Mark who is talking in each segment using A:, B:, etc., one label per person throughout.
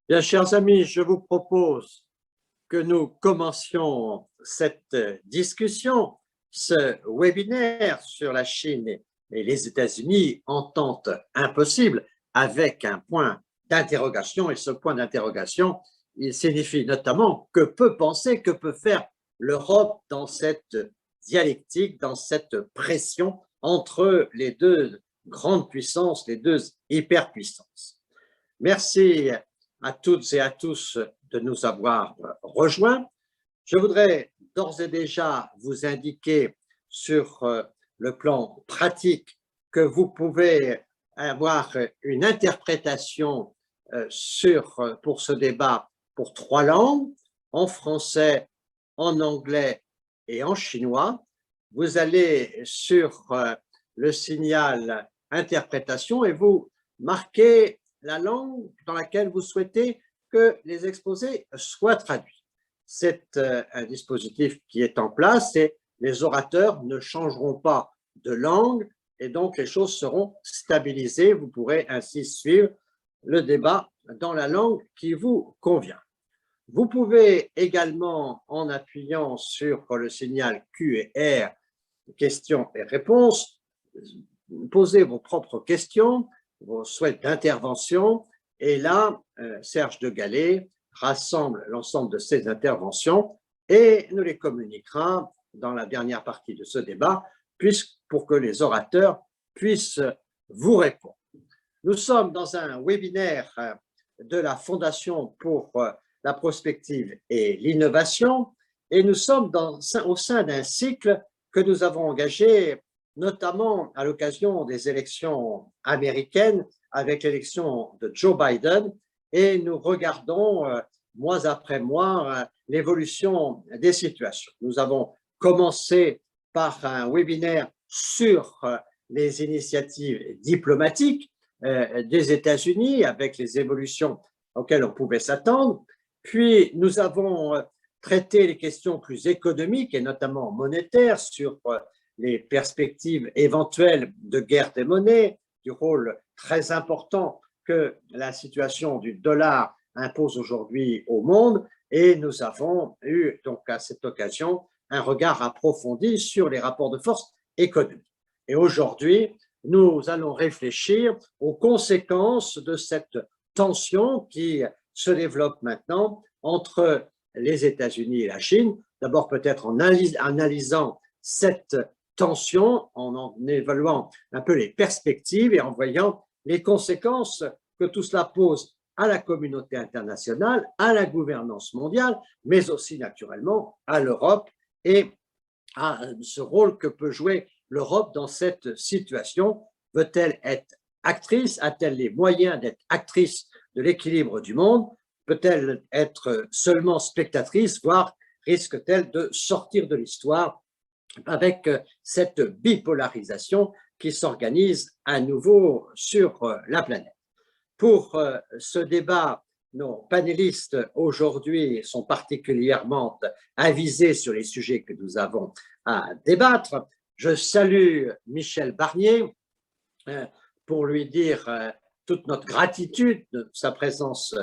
A: Bien, chers amis, je vous propose que nous commencions cette discussion, ce webinaire sur la Chine et les États-Unis, entente impossible, avec un point d'interrogation. Et ce point d'interrogation, il signifie notamment que peut penser, que peut faire l'Europe dans cette dialectique, dans cette pression entre les deux grandes puissances, les deux hyperpuissances. Merci à toutes et à tous de nous avoir rejoints. Je voudrais d'ores et déjà vous indiquer sur le plan pratique que vous pouvez avoir une interprétation pour ce débat pour 3 langues, en français, en anglais et en chinois. Vous allez sur le signal interprétation et vous marquez la langue dans laquelle vous souhaitez que les exposés soient traduits. C'est un dispositif qui est en place et les orateurs ne changeront pas de langue et donc les choses seront stabilisées. Vous pourrez ainsi suivre le débat dans la langue qui vous convient. Vous pouvez également, en appuyant sur le signal Q et R, questions et réponses, poser vos propres questions, vos souhaits d'intervention. Et là, Serge de Gallet rassemble l'ensemble de ces interventions et nous les communiquera dans la dernière partie de ce débat, pour que les orateurs puissent vous répondre. Nous sommes dans un webinaire de la Fondation pour la prospective et l'innovation et nous sommes au sein d'un cycle que nous avons engagé notamment à l'occasion des élections américaines avec l'élection de Joe Biden et nous regardons mois après mois l'évolution des situations. Nous avons commencé par un webinaire sur les initiatives diplomatiques des États-Unis avec les évolutions auxquelles on pouvait s'attendre. Puis nous avons traité les questions plus économiques et notamment monétaires sur les perspectives éventuelles de guerre des monnaies, du rôle très important que la situation du dollar impose aujourd'hui au monde. Et nous avons eu donc à cette occasion un regard approfondi sur les rapports de force économiques. Et aujourd'hui, nous allons réfléchir aux conséquences de cette tension qui se développe maintenant entre les États-Unis et la Chine. D'abord peut-être en analysant cette tension, en évaluant un peu les perspectives et en voyant les conséquences que tout cela pose à la communauté internationale, à la gouvernance mondiale, mais aussi naturellement à l'Europe et à ce rôle que peut jouer l'Europe dans cette situation. Veut-elle être actrice? A-t-elle les moyens d'être actrice de l'équilibre du monde? Peut-elle être seulement spectatrice, voire risque-t-elle de sortir de l'histoire avec cette bipolarisation qui s'organise à nouveau sur la planète? Pour ce débat, nos panélistes aujourd'hui sont particulièrement avisés sur les sujets que nous avons à débattre. Je salue Michel Barnier pour lui dire toute notre gratitude de sa présence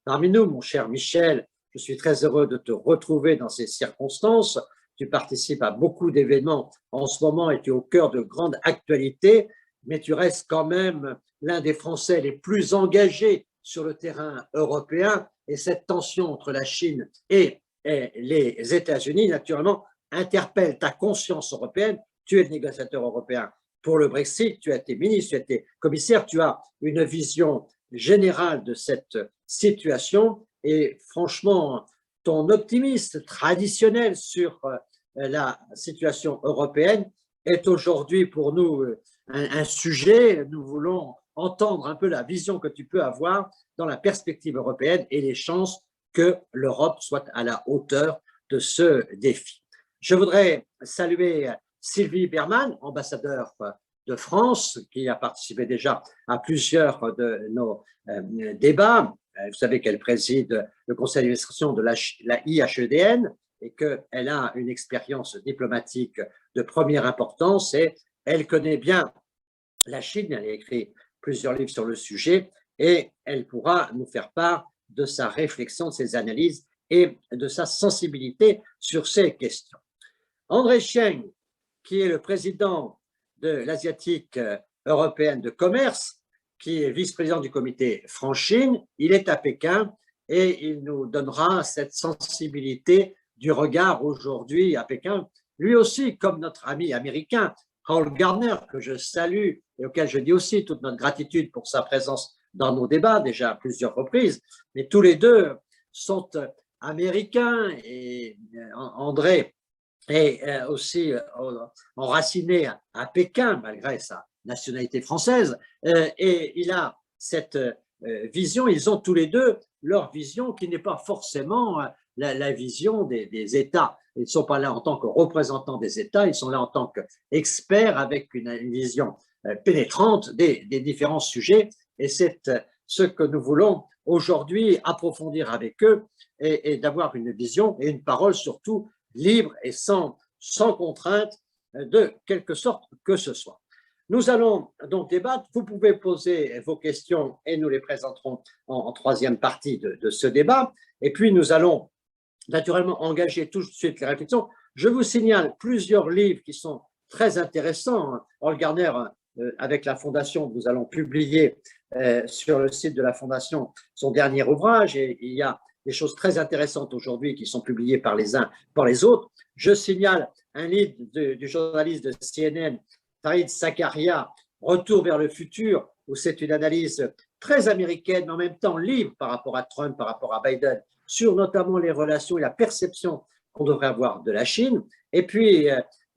A: parmi nous. Mon cher Michel, je suis très heureux de te retrouver dans ces circonstances. Tu participes à beaucoup d'événements en ce moment et tu es au cœur de grandes actualités, mais tu restes quand même l'un des Français les plus engagés sur le terrain européen et cette tension entre la Chine et les États-Unis, naturellement, interpelle ta conscience européenne. Tu es le négociateur européen pour le Brexit, tu as été ministre, tu as été commissaire, tu as une vision générale de cette situation et franchement, ton optimisme traditionnel sur la situation européenne est aujourd'hui pour nous un sujet. Nous voulons entendre un peu la vision que tu peux avoir dans la perspective européenne et les chances que l'Europe soit à la hauteur de ce défi. Je voudrais saluer Sylvie Bermann, ambassadeur de France, qui a participé déjà à plusieurs de nos débats. Vous savez qu'elle préside le conseil d'administration de la IHEDN et qu'elle a une expérience diplomatique de première importance et elle connaît bien la Chine. Elle a écrit plusieurs livres sur le sujet et elle pourra nous faire part de sa réflexion, de ses analyses et de sa sensibilité sur ces questions. André Cheng, qui est le président de l'Asiatique européenne de commerce, qui est vice-président du comité France-Chine, il est à Pékin et il nous donnera cette sensibilité du regard aujourd'hui à Pékin. Lui aussi, comme notre ami américain, Paul Gardner, que je salue et auquel je dis aussi toute notre gratitude pour sa présence dans nos débats, déjà à plusieurs reprises, mais tous les deux sont américains et André est aussi enraciné à Pékin, malgré sa nationalité française, et il a cette vision, ils ont tous les deux leur vision qui n'est pas forcément la vision des États. Ils ne sont pas là en tant que représentants des États, ils sont là en tant qu'experts avec une vision pénétrante des différents sujets, et c'est ce que nous voulons aujourd'hui approfondir avec eux et d'avoir une vision et une parole surtout libre et sans contrainte de quelque sorte que ce soit. Nous allons donc débattre. Vous pouvez poser vos questions et nous les présenterons en troisième partie de ce débat. Et puis, nous allons naturellement engager tout de suite les réflexions. Je vous signale plusieurs livres qui sont très intéressants. Paul Gardner, avec la Fondation, nous allons publier sur le site de la Fondation son dernier ouvrage et il y a des choses très intéressantes aujourd'hui qui sont publiées par les uns, par les autres. Je signale un livre du journaliste de CNN, Fareed Zakaria, Retour vers le futur, où c'est une analyse très américaine, mais en même temps libre par rapport à Trump, par rapport à Biden, sur notamment les relations et la perception qu'on devrait avoir de la Chine. Et puis,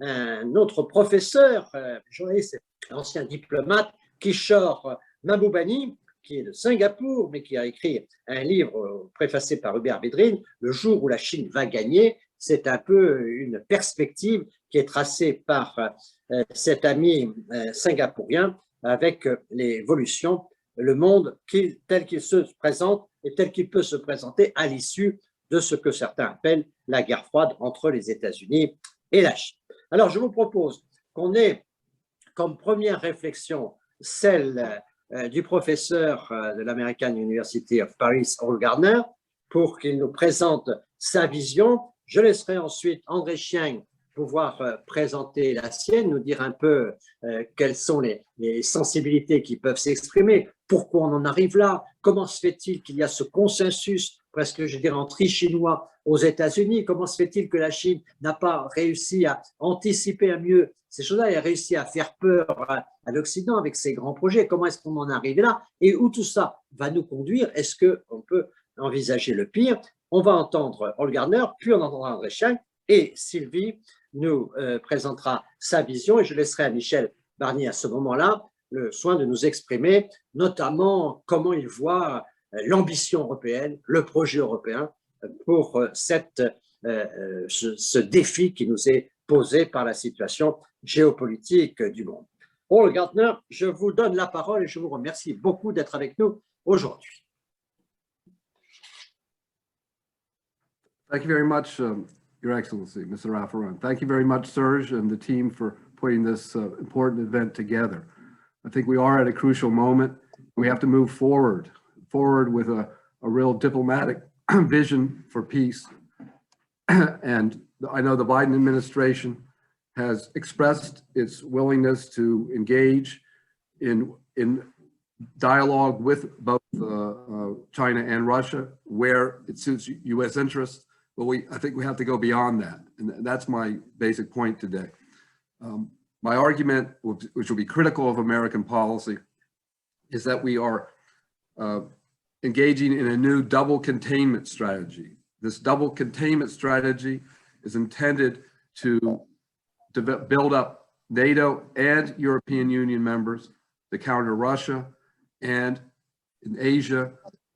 A: un autre professeur, journaliste, ancien diplomate, Kishore Mahbubani, qui est de Singapour, mais qui a écrit un livre préfacé par Hubert Védrine, Le jour où la Chine va gagner. C'est un peu une perspective qui est tracée par cet ami singapourien avec l'évolution, le monde tel qu'il se présente et tel qu'il peut se présenter à l'issue de ce que certains appellent la guerre froide entre les États-Unis et la Chine. Alors, je vous propose qu'on ait comme première réflexion celle du professeur de l'American University of Paris, Paul Gardner, pour qu'il nous présente sa vision. Je laisserai ensuite André Cheng pouvoir présenter la sienne, nous dire un peu quelles sont les sensibilités qui peuvent s'exprimer, pourquoi on en arrive là, comment se fait-il qu'il y a ce consensus, presque je dirais en tri-chinois aux États-Unis, comment se fait-il que la Chine n'a pas réussi à anticiper à mieux ces choses-là et a réussi à faire peur à l'Occident avec ses grands projets, comment est-ce qu'on en arrive là et où tout ça va nous conduire, est-ce qu'on peut envisager le pire? On va entendre Paul Gardner, puis on entendra André Cheng et Sylvie nous présentera sa vision et je laisserai à Michel Barnier à ce moment-là le soin de nous exprimer notamment comment il voit l'ambition européenne, le projet européen pour ce défi qui nous est posé par la situation géopolitique du monde. Paul Gardner, je vous donne la parole et je vous remercie beaucoup d'être avec nous aujourd'hui.
B: Thank you very much, Your Excellency, Mr. Raffarin. Thank you very much, Serge, and the team for putting this important event together. I think we are at a crucial moment. We have to move forward with a real diplomatic vision for peace. And I know the Biden administration has expressed its willingness to engage in dialogue with both China and Russia where it suits U.S. interests. But I think we have to go beyond that. And that's my basic point today. My argument, which will be critical of American policy, is that we are engaging in a new double containment strategy. This double containment strategy is intended to build up NATO and European Union members to counter Russia, and in Asia,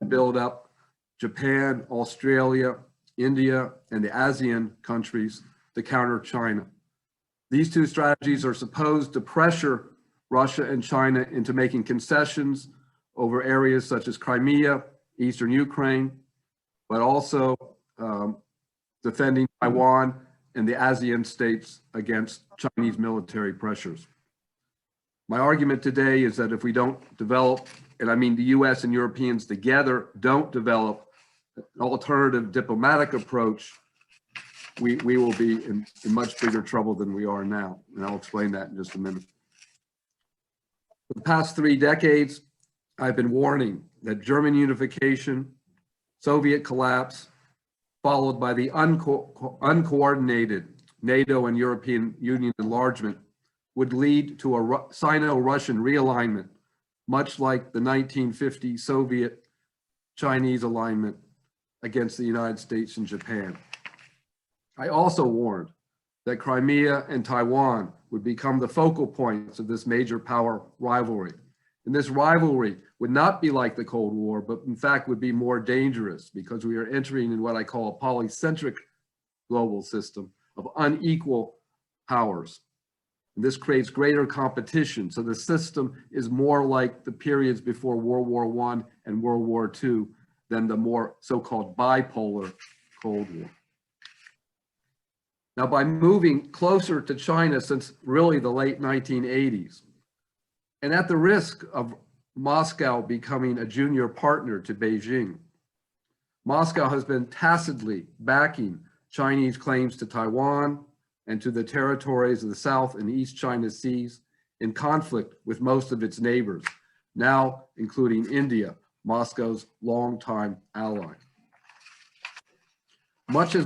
B: build up Japan, Australia, India, and the ASEAN countries to counter China. These two strategies are supposed to pressure Russia and China into making concessions over areas such as Crimea, Eastern Ukraine, but also defending Taiwan and the ASEAN states against Chinese military pressures. My argument today is that if we don't develop, and I mean the US and Europeans together, don't develop alternative diplomatic approach, we will be in much bigger trouble than we are now. And I'll explain that in just a minute. For the past 3 decades, I've been warning that German unification, Soviet collapse, followed by the uncoordinated NATO and European Union enlargement would lead to a Sino-Russian realignment, much like the 1950 Soviet-Chinese alignment against the United States and Japan. I also warned that Crimea and Taiwan would become the focal points of this major power rivalry. And this rivalry would not be like the Cold War, but in fact would be more dangerous because we are entering in what I call a polycentric global system of unequal powers. And this creates greater competition. So the system is more like the periods before World War I and World War II than the more so-called bipolar Cold War. Now, by moving closer to China since really the late 1980s, and at the risk of Moscow becoming a junior partner to Beijing, Moscow has been tacitly backing Chinese claims to Taiwan and to the territories of the South and East China Seas in conflict with most of its neighbors, now including India, Moscow's longtime ally. Much as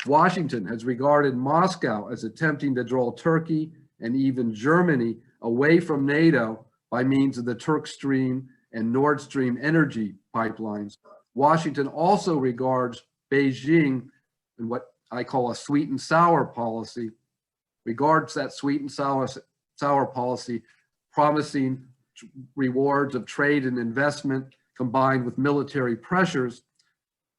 B: Washington has regarded Moscow as attempting to draw Turkey and even Germany away from NATO by means of the Turk Stream and Nord Stream energy pipelines, Washington also regards Beijing in what I call a sweet and sour policy, regards that sweet and sour policy promising rewards of trade and investment combined with military pressures.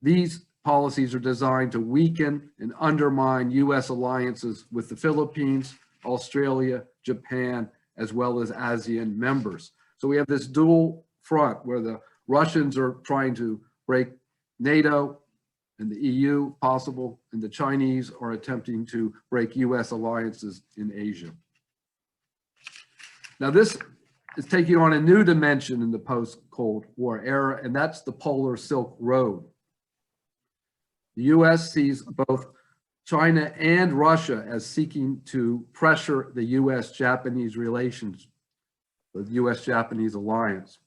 B: These policies are designed to weaken and undermine US alliances with the Philippines, Australia, Japan, as well as ASEAN members. So we have this dual front where the Russians are trying to break NATO and the EU possible, and the Chinese are attempting to break US alliances in Asia. Now this is taking on a new dimension in the post-Cold War era, and that's the Polar Silk Road. The US sees both China and Russia as seeking to pressure the US-Japanese relations, the US-Japanese alliance.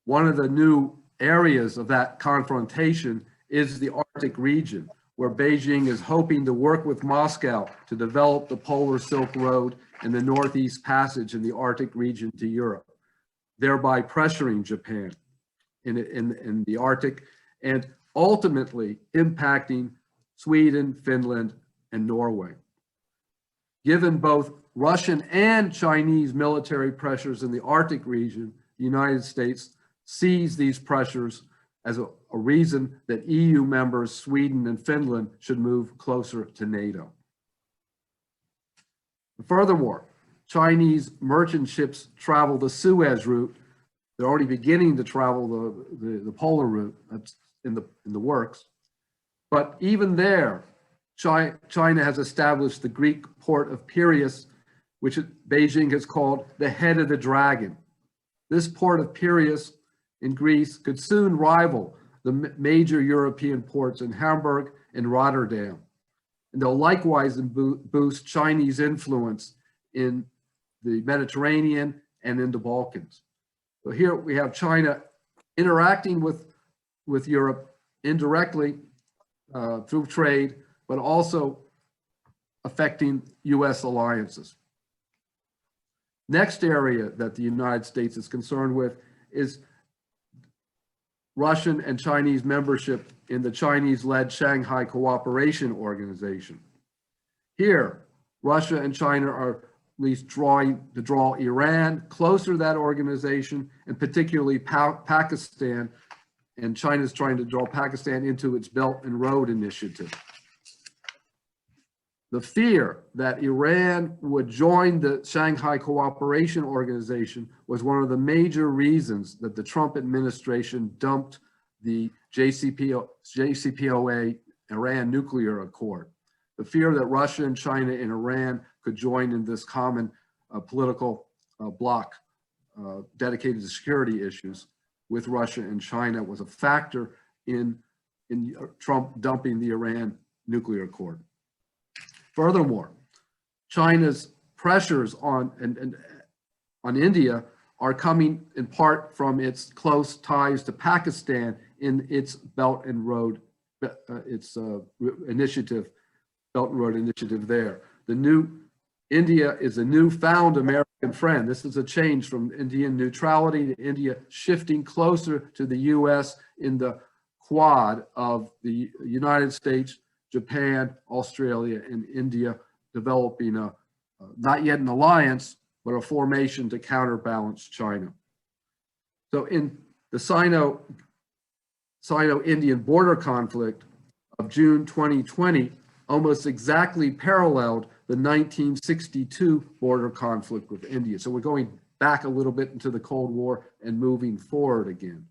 B: One of the new areas of that confrontation is the Arctic region, where Beijing is hoping to work with Moscow to develop the Polar Silk Road and the Northeast Passage in the Arctic region to Europe, thereby pressuring Japan in the Arctic and ultimately impacting Sweden, Finland, and Norway. Given both Russian and Chinese military pressures in the Arctic region, the United States sees these pressures as a reason that EU members, Sweden and Finland, should move closer to NATO. Furthermore, Chinese merchant ships travel the Suez route. They're already beginning to travel the polar route. That's in the works. But even there, China has established the Greek port of Piraeus, which Beijing has called the head of the dragon. This port of Piraeus in Greece could soon rival the major European ports in Hamburg and Rotterdam. And they'll likewise boost Chinese influence in the Mediterranean and in the Balkans. So here we have China interacting with Europe indirectly through trade, but also affecting US alliances. Next area that the United States is concerned with is Russian and Chinese membership in the Chinese-led Shanghai Cooperation Organization. Here, Russia and China are at least trying to draw Iran closer to that organization, and particularly Pakistan, and China's trying to draw Pakistan into its Belt and Road Initiative. The fear that Iran would join the Shanghai Cooperation Organization was one of the major reasons that the Trump administration dumped the JCPOA Iran nuclear accord. The fear that Russia and China and Iran could join in this common political bloc dedicated to security issues with Russia and China was a factor in Trump dumping the Iran nuclear accord. Furthermore, China's pressures on India are coming in part from its close ties to Pakistan in its Belt and Road, initiative, Belt and Road Initiative there. India is a newfound American friend. This is a change from Indian neutrality to India shifting closer to the US in the quad of the United States, Japan, Australia, and India, developing not yet an alliance, but a formation to counterbalance China. So in the Sino-Indian border conflict of June 2020, almost exactly paralleled the 1962 border conflict with India. So we're going back a little bit into the Cold War and moving forward again.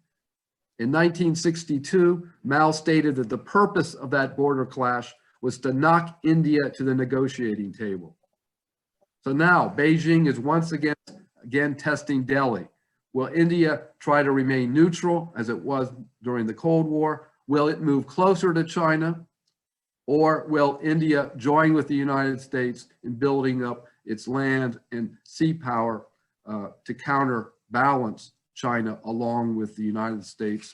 B: In 1962, Mao stated that the purpose of that border clash was to knock India to the negotiating table. So now Beijing is once again testing Delhi. Will India try to remain neutral as it was during the Cold War? Will it move closer to China? Or will India join with the United States in building up its land and sea power to counterbalance China along with the United States,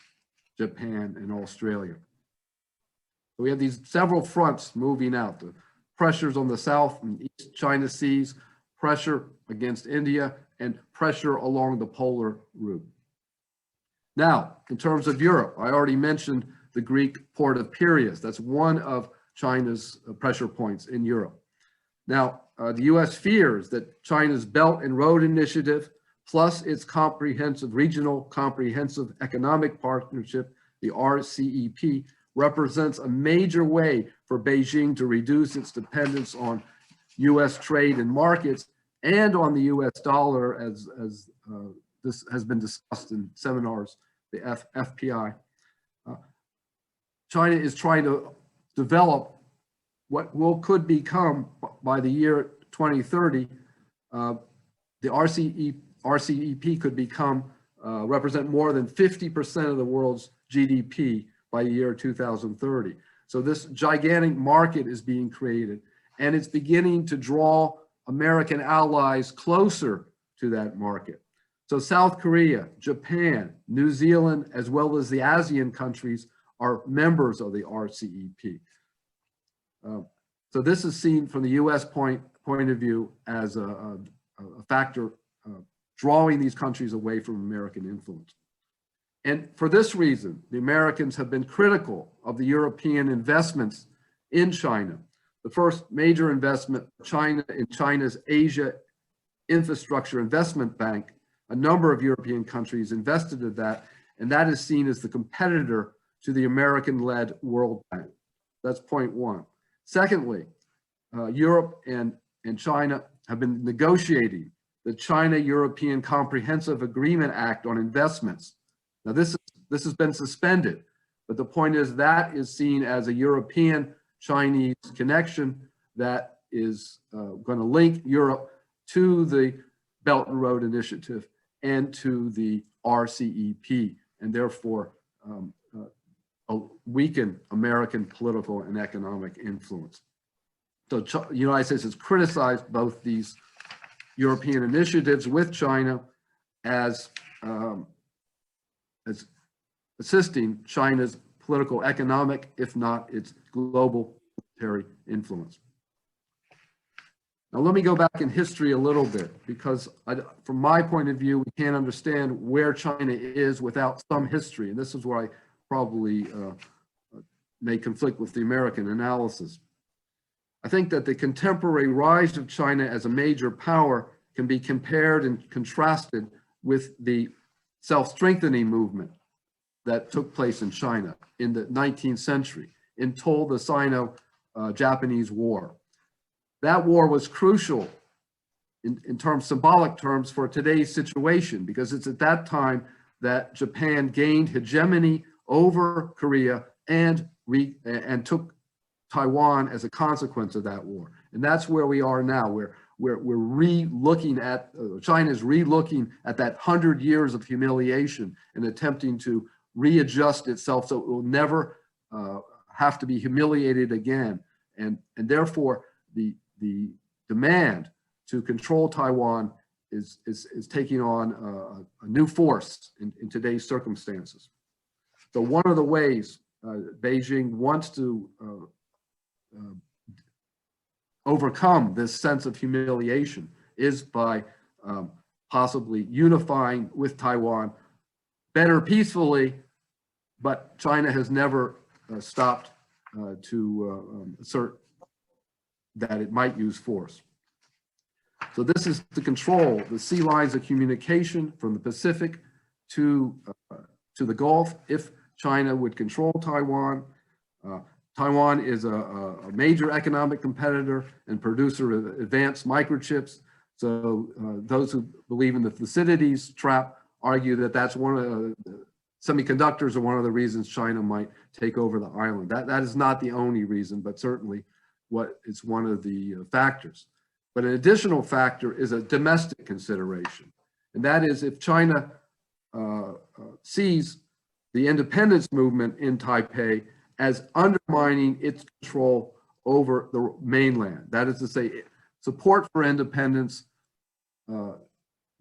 B: Japan, and Australia? So we have these several fronts moving out. The pressures on the South and East China Seas, pressure against India, and pressure along the polar route. Now, in terms of Europe, I already mentioned the Greek port of Piraeus. That's one of China's pressure points in Europe. Now, the US fears that China's Belt and Road Initiative, plus its regional comprehensive economic partnership, the RCEP, represents a major way for Beijing to reduce its dependence on US trade and markets and on the US dollar, as this has been discussed in seminars, the FPI. China is trying to develop what could become, by the year 2030, the RCEP could represent more than 50% of the world's GDP by the year 2030. So this gigantic market is being created, and it's beginning to draw American allies closer to that market. So South Korea, Japan, New Zealand, as well as the ASEAN countries are members of the RCEP. So this is seen from the US point of view as a factor drawing these countries away from American influence. And for this reason, the Americans have been critical of the European investments in China. The first major investment in China's Asia Infrastructure Investment Bank, a number of European countries invested in that, and that is seen as the competitor to the American-led World Bank. That's point one. Secondly, Europe and China have been negotiating the China-European Comprehensive Agreement Act on Investments. Now this has been suspended, but the point is that is seen as a European-Chinese connection that is going to link Europe to the Belt and Road Initiative and to the RCEP, and therefore weaken American political and economic influence. So the United States has criticized both these European initiatives with China as assisting China's political, economic, if not its global military influence. Now let me go back in history a little bit, because from my point of view, we can't understand where China is without some history. And this is where I probably may conflict with the American analysis. I think that the contemporary rise of China as a major power can be compared and contrasted with the self-strengthening movement that took place in China in the 19th century until the Sino-Japanese War. That war was crucial in symbolic terms for today's situation, because it's at that time that Japan gained hegemony over Korea and took Taiwan as a consequence of that war. And that's where we are now. We're re-looking at, China is re-looking at that 100 years of humiliation and attempting to readjust itself so it will never have to be humiliated again. And therefore, the demand to control Taiwan is taking on a new force in today's circumstances. So one of the ways Beijing wants to overcome this sense of humiliation is by possibly unifying with Taiwan better peacefully, but China has never stopped to assert that it might use force. So this is to control the sea lines of communication from the Pacific to the Gulf. If China would control Taiwan, Taiwan is a major economic competitor and producer of advanced microchips. So those who believe in the Thucydides trap argue that that's one of the semiconductors are one of the reasons China might take over the island. That is not the only reason, but certainly it's one of the factors. But an additional factor is a domestic consideration. And that is if China sees the independence movement in Taipei as undermining its control over the mainland. That is to say, support for independence,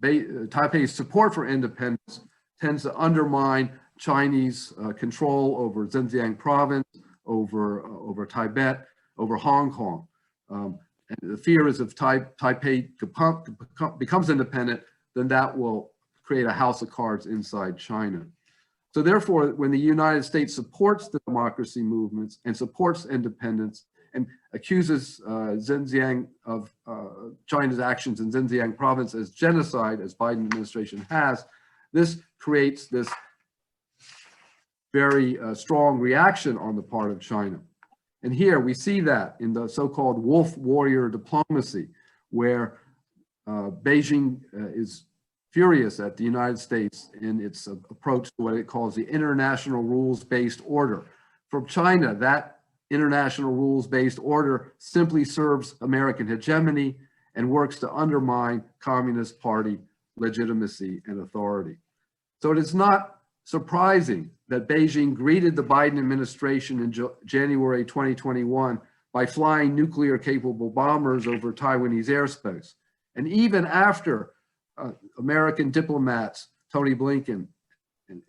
B: Taipei's support for independence tends to undermine Chinese control over Xinjiang province, over Tibet, over Hong Kong. And the fear is if Taipei becomes independent, then that will create a house of cards inside China. So therefore, when the United States supports the democracy movements and supports independence and accuses Xinjiang of China's actions in Xinjiang province as genocide, as Biden administration has, this creates this very strong reaction on the part of China. And here we see that in the so-called wolf warrior diplomacy, where Beijing is furious at the United States in its approach to what it calls the international rules-based order. From China, that international rules-based order simply serves American hegemony and works to undermine Communist Party legitimacy and authority. So it is not surprising that Beijing greeted the Biden administration in January 2021 by flying nuclear-capable bombers over Taiwanese airspace. And even after American diplomats, Tony Blinken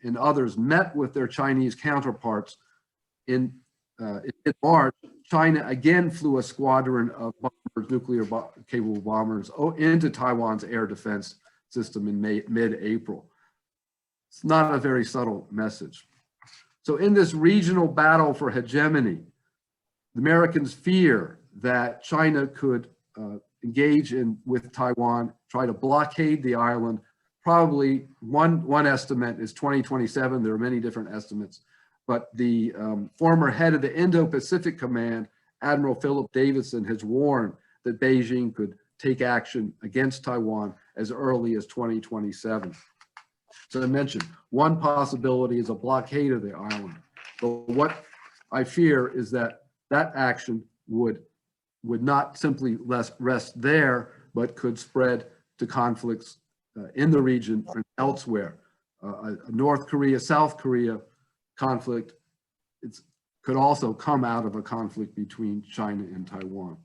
B: and others, met with their Chinese counterparts in March, China again flew a squadron of bombers, nuclear-capable bombers, into Taiwan's air defense system in mid-April. It's not a very subtle message. So in this regional battle for hegemony, the Americans fear that China could engage with Taiwan, try to blockade the island. Probably one estimate is 2027. There are many different estimates, but the former head of the Indo-Pacific Command, Admiral Philip Davidson, has warned that Beijing could take action against Taiwan as early as 2027. So I mentioned one possibility is a blockade of the island, but what I fear is that that action would not simply rest there, but could spread to conflicts in the region and elsewhere. A North Korea, South Korea conflict could also come out of a conflict between China and Taiwan.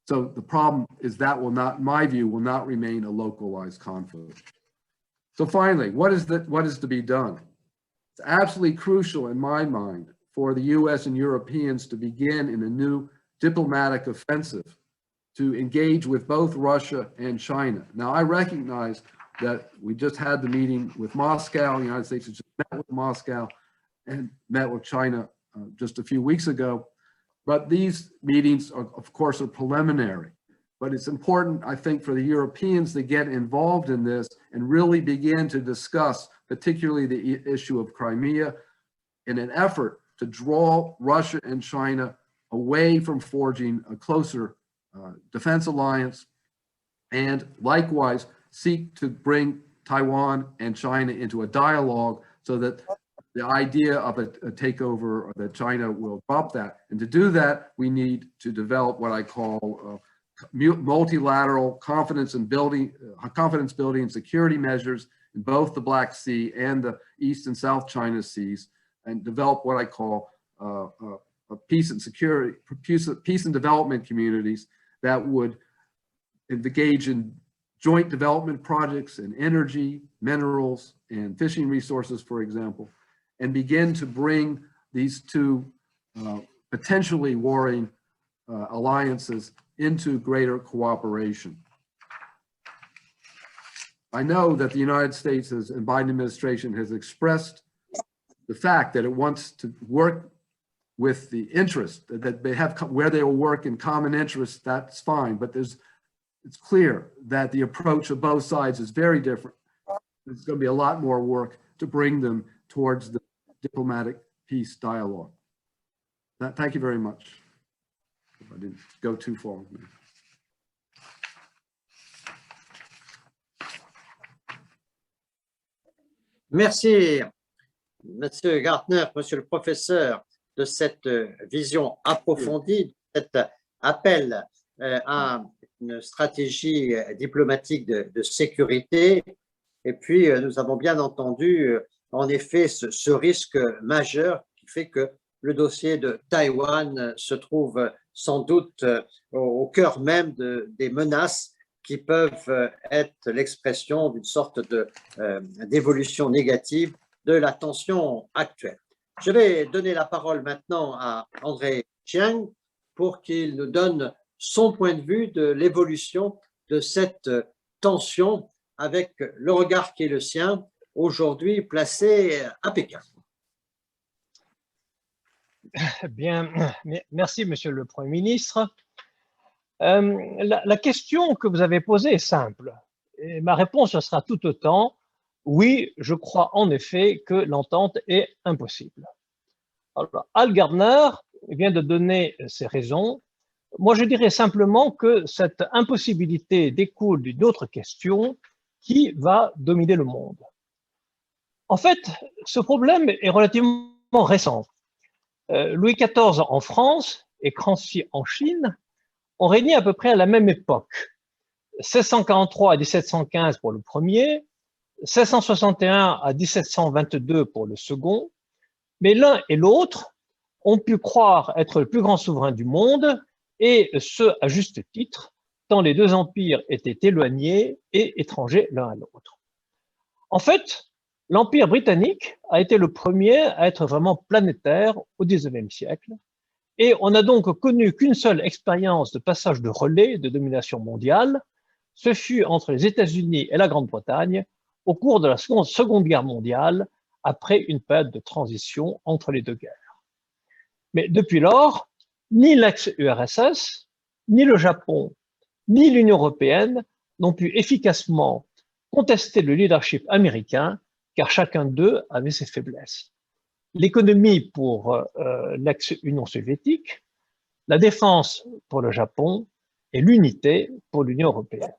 B: So the problem is that will not, in my view, will not remain a localized conflict. So finally, what is to be done? It's absolutely crucial in my mind for the US and Europeans to begin in a new diplomatic offensive to engage with both Russia and China. Now, I recognize that we just had the meeting with Moscow. The United States has just met with Moscow and met with China just a few weeks ago. But these meetings, of course, are preliminary. But it's important, I think, for the Europeans to get involved in this and really begin to discuss, particularly the issue of Crimea, in an effort to draw Russia and China away from forging a closer defense alliance, and likewise seek to bring Taiwan and China into a dialogue so that the idea of a takeover, or that China will drop that. And to do that, we need to develop what I call multilateral confidence building and security measures in both the Black Sea and the East and South China Seas, and develop what I call peace and security, peace and development communities that would engage in joint development projects in energy, minerals, and fishing resources, for example, and begin to bring these two potentially warring alliances into greater cooperation. I know that the United States and Biden administration has expressed the fact that it wants to work with the interest that they have, where they will work in common interests, that's fine, but it's clear that the approach of both sides is very different. There's going to be a lot more work to bring them towards the diplomatic peace dialogue. Thank you very much. I didn't go too far.
A: Merci, Monsieur Gartner, Monsieur le professeur, de cette vision approfondie, de cet appel à une stratégie diplomatique de sécurité. Et puis, nous avons bien entendu, en effet, ce risque majeur qui fait que le dossier de Taïwan se trouve sans doute au cœur même des menaces qui peuvent être l'expression d'une sorte d'évolution négative de la tension actuelle. Je vais donner la parole maintenant à André Chiang pour qu'il nous donne son point de vue de l'évolution de cette tension avec le regard qui est le sien aujourd'hui placé à Pékin.
C: Bien, merci Monsieur le Premier ministre. La question que vous avez posée est simple et ma réponse sera tout autant oui, je crois en effet que l'entente est impossible. Alors, Al Gardner vient de donner ses raisons. Moi, je dirais simplement que cette impossibilité découle d'une autre question qui va dominer le monde. En fait, ce problème est relativement récent. Louis XIV en France et Kranzi en Chine ont régné à peu près à la même époque. 1643 à 1715 pour le premier, 1661 à 1722 pour le second, mais l'un et l'autre ont pu croire être le plus grand souverain du monde, et ce à juste titre, tant les deux empires étaient éloignés et étrangers l'un à l'autre. En fait, l'Empire britannique a été le premier à être vraiment planétaire au XIXe siècle, et on n'a donc connu qu'une seule expérience de passage de relais de domination mondiale, ce fut entre les États-Unis et la Grande-Bretagne au cours de la Seconde Guerre mondiale, après une période de transition entre les deux guerres. Mais depuis lors, ni l'ex-URSS, ni le Japon, ni l'Union européenne n'ont pu efficacement contester le leadership américain, car chacun d'eux avait ses faiblesses. L'économie pour l'ex-Union soviétique, la défense pour le Japon et l'unité pour l'Union européenne.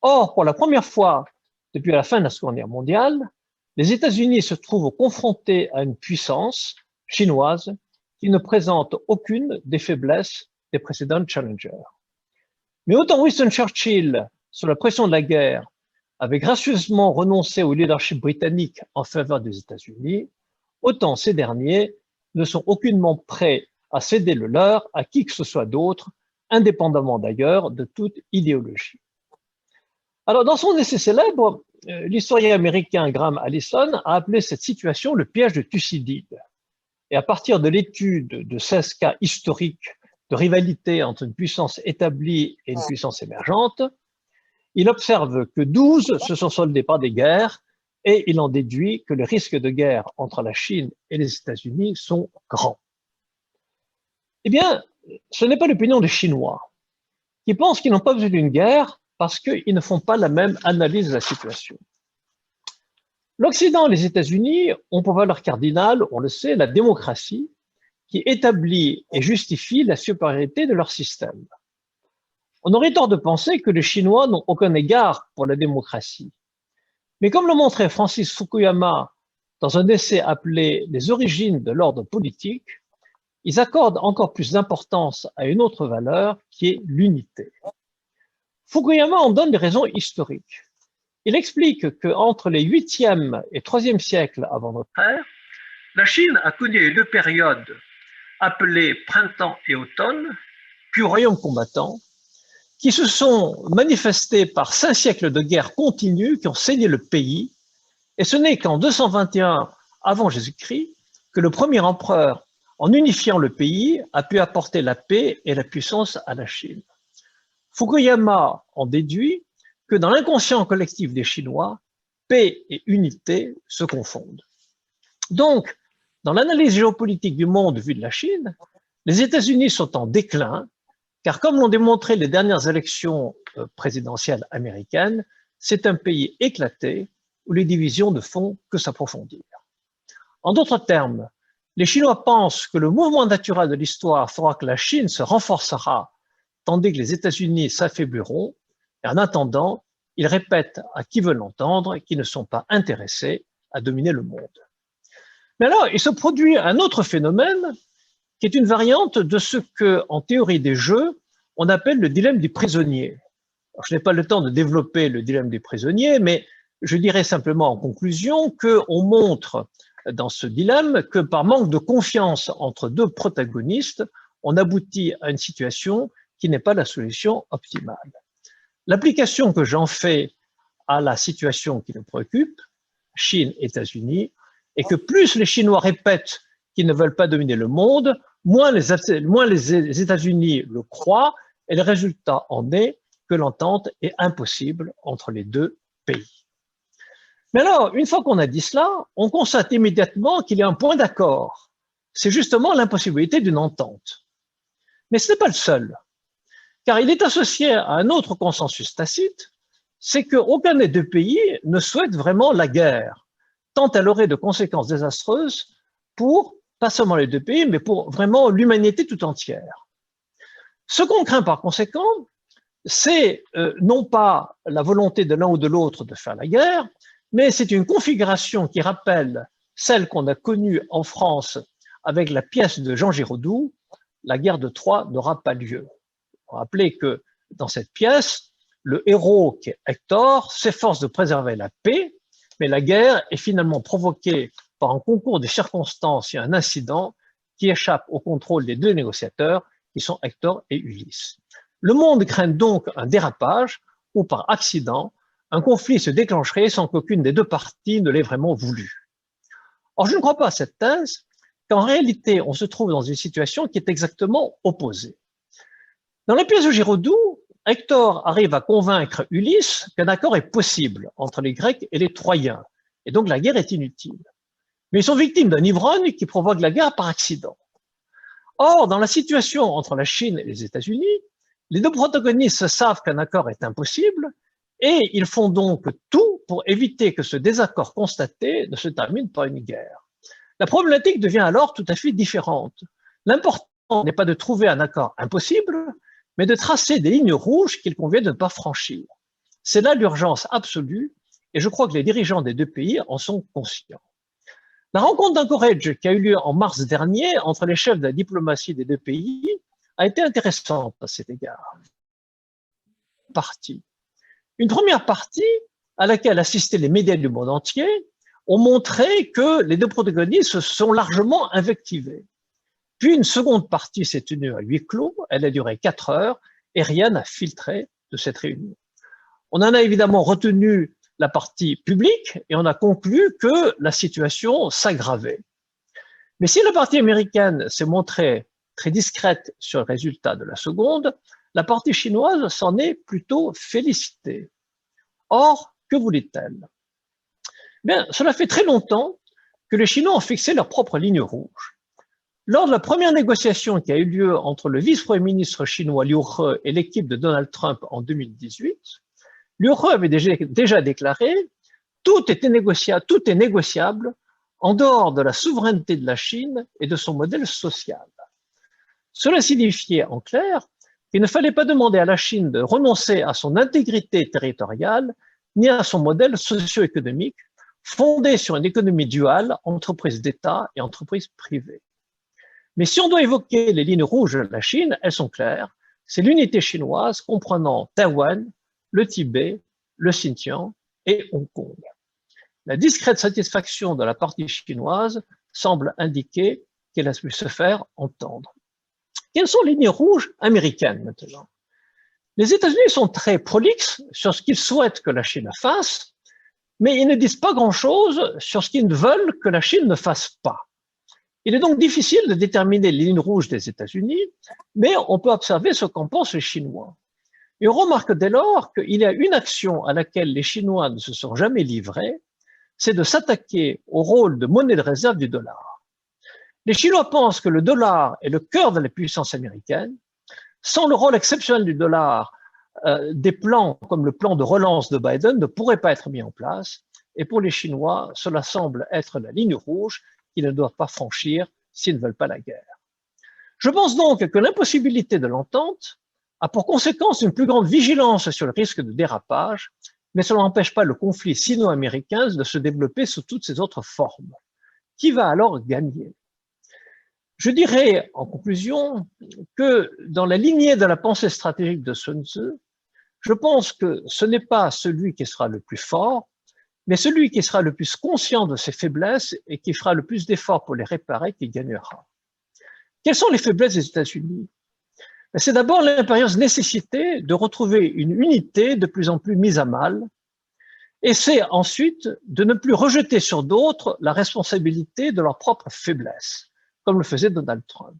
C: Or, pour la première fois depuis la fin de la Seconde Guerre mondiale, les États-Unis se trouvent confrontés à une puissance chinoise qui ne présente aucune des faiblesses des précédents challengers. Mais autant Winston Churchill, sous la pression de la guerre, avait gracieusement renoncé au leadership britannique en faveur des États-Unis, autant ces derniers ne sont aucunement prêts à céder le leur à qui que ce soit d'autre, indépendamment d'ailleurs de toute idéologie. Alors, dans son essai célèbre, l'historien américain Graham Allison a appelé cette situation le piège de Thucydide. Et à partir de l'étude de 16 cas historiques de rivalité entre une puissance établie et une puissance émergente, il observe que 12 se sont soldés par des guerres et il en déduit que les risques de guerre entre la Chine et les États-Unis sont grands. Eh bien, ce n'est pas l'opinion des Chinois, qui pensent qu'ils n'ont pas besoin d'une guerre parce qu'ils ne font pas la même analyse de la situation. L'Occident et les États-Unis ont pour valeur cardinale, on le sait, la démocratie, qui établit et justifie la supériorité de leur système. On aurait tort de penser que les Chinois n'ont aucun égard pour la démocratie. Mais comme le montrait Francis Fukuyama dans un essai appelé « Les origines de l'ordre politique », ils accordent encore plus d'importance à une autre valeur qui est l'unité. Fukuyama en donne des raisons historiques. Il explique qu'entre les 8e et 3e siècles avant notre ère, la Chine a connu deux périodes appelées printemps et automne, puis royaume combattant, qui se sont manifestées par 5 siècles de guerre continue qui ont saigné le pays. Et ce n'est qu'en 221 avant Jésus-Christ que le premier empereur, en unifiant le pays, a pu apporter la paix et la puissance à la Chine. Fukuyama en déduit que dans l'inconscient collectif des Chinois, paix et unité se confondent. Donc, dans l'analyse géopolitique du monde vu de la Chine, les États-Unis sont en déclin, car comme l'ont démontré les dernières élections présidentielles américaines, c'est un pays éclaté où les divisions ne font que s'approfondir. En d'autres termes, les Chinois pensent que le mouvement naturel de l'histoire fera que la Chine se renforcera, tandis que les États-Unis s'affaibliront, et en attendant, ils répètent à qui veut l'entendre qu'ils ne sont pas intéressés à dominer le monde. Mais alors, il se produit un autre phénomène qui est une variante de ce que, en théorie des jeux, on appelle le dilemme du prisonnier. Alors, je n'ai pas le temps de développer le dilemme du prisonnier, mais je dirais simplement en conclusion qu'on montre dans ce dilemme que par manque de confiance entre deux protagonistes, on aboutit à une situation qui n'est pas la solution optimale. L'application que j'en fais à la situation qui nous préoccupe, Chine, États-Unis, est que plus les Chinois répètent qu'ils ne veulent pas dominer le monde, moins les États-Unis le croient, et le résultat en est que l'entente est impossible entre les deux pays. Mais alors, une fois qu'on a dit cela, on constate immédiatement qu'il y a un point d'accord. C'est justement l'impossibilité d'une entente. Mais ce n'est pas le seul, car il est associé à un autre consensus tacite, c'est qu'aucun des deux pays ne souhaite vraiment la guerre, tant elle aurait de conséquences désastreuses pour, pas seulement les deux pays, mais pour vraiment l'humanité tout entière. Ce qu'on craint par conséquent, c'est non pas la volonté de l'un ou de l'autre de faire la guerre, mais c'est une configuration qui rappelle celle qu'on a connue en France avec la pièce de Jean Giraudoux, la guerre de Troie n'aura pas lieu. Rappelez que dans cette pièce, le héros qui est Hector s'efforce de préserver la paix, mais la guerre est finalement provoquée par un concours de circonstances et un incident qui échappe au contrôle des deux négociateurs, qui sont Hector et Ulysse. Le monde craint donc un dérapage où, par accident, un conflit se déclencherait sans qu'aucune des deux parties ne l'ait vraiment voulu. Or, je ne crois pas à cette thèse, qu'en réalité, on se trouve dans une situation qui est exactement opposée. Dans la pièce de Giraudoux, Hector arrive à convaincre Ulysse qu'un accord est possible entre les Grecs et les Troyens, et donc la guerre est inutile. Mais ils sont victimes d'un ivrogne qui provoque la guerre par accident. Or, dans la situation entre la Chine et les États-Unis, les deux protagonistes savent qu'un accord est impossible, et ils font donc tout pour éviter que ce désaccord constaté ne se termine par une guerre. La problématique devient alors tout à fait différente. L'important n'est pas de trouver un accord impossible, mais de tracer des lignes rouges qu'il convient de ne pas franchir. C'est là l'urgence absolue, et je crois que les dirigeants des deux pays en sont conscients. La rencontre d'Anchorage qui a eu lieu en mars dernier entre les chefs de la diplomatie des deux pays a été intéressante à cet égard. Une première partie, à laquelle assistaient les médias du monde entier, ont montré que les deux protagonistes se sont largement invectivés. Puis une seconde partie s'est tenue à huis clos, elle a duré 4 heures et rien n'a filtré de cette réunion. On en a évidemment retenu la partie publique et on a conclu que la situation s'aggravait. Mais si la partie américaine s'est montrée très discrète sur le résultat de la seconde, la partie chinoise s'en est plutôt félicitée. Or, que voulait-elle? Bien, cela fait très longtemps que les Chinois ont fixé leur propre ligne rouge. Lors de la première négociation qui a eu lieu entre le vice-premier ministre chinois Liu He et l'équipe de Donald Trump en 2018, Liu He avait déjà déclaré « tout est négociable en dehors de la souveraineté de la Chine et de son modèle social ». Cela signifiait en clair qu'il ne fallait pas demander à la Chine de renoncer à son intégrité territoriale ni à son modèle socio-économique fondé sur une économie duale, entreprise d'État et entreprise privée. Mais si on doit évoquer les lignes rouges de la Chine, elles sont claires. C'est l'unité chinoise comprenant Taïwan, le Tibet, le Xinjiang et Hong Kong. La discrète satisfaction de la partie chinoise semble indiquer qu'elle a pu se faire entendre. Quelles sont les lignes rouges américaines maintenant? Les États-Unis sont très prolixes sur ce qu'ils souhaitent que la Chine fasse, mais ils ne disent pas grand-chose sur ce qu'ils veulent que la Chine ne fasse pas. Il est donc difficile de déterminer les lignes rouges des États-Unis, mais on peut observer ce qu'en pensent les Chinois. Et on remarque dès lors qu'il y a une action à laquelle les Chinois ne se sont jamais livrés, c'est de s'attaquer au rôle de monnaie de réserve du dollar. Les Chinois pensent que le dollar est le cœur de la puissance américaine. Sans le rôle exceptionnel du dollar, des plans comme le plan de relance de Biden ne pourraient pas être mis en place. Et pour les Chinois, cela semble être la ligne rouge qu'ils ne doivent pas franchir s'ils ne veulent pas la guerre. Je pense donc que l'impossibilité de l'entente a pour conséquence une plus grande vigilance sur le risque de dérapage, mais cela n'empêche pas le conflit sino-américain de se développer sous toutes ses autres formes. Qui va alors gagner? Je dirais en conclusion que dans la lignée de la pensée stratégique de Sun Tzu, je pense que ce n'est pas celui qui sera le plus fort, mais celui qui sera le plus conscient de ses faiblesses et qui fera le plus d'efforts pour les réparer qui gagnera. Quelles sont les faiblesses des États-Unis? C'est d'abord l'impérieuse nécessité de retrouver une unité de plus en plus mise à mal, et c'est ensuite de ne plus rejeter sur d'autres la responsabilité de leur propre faiblesse, comme le faisait Donald Trump.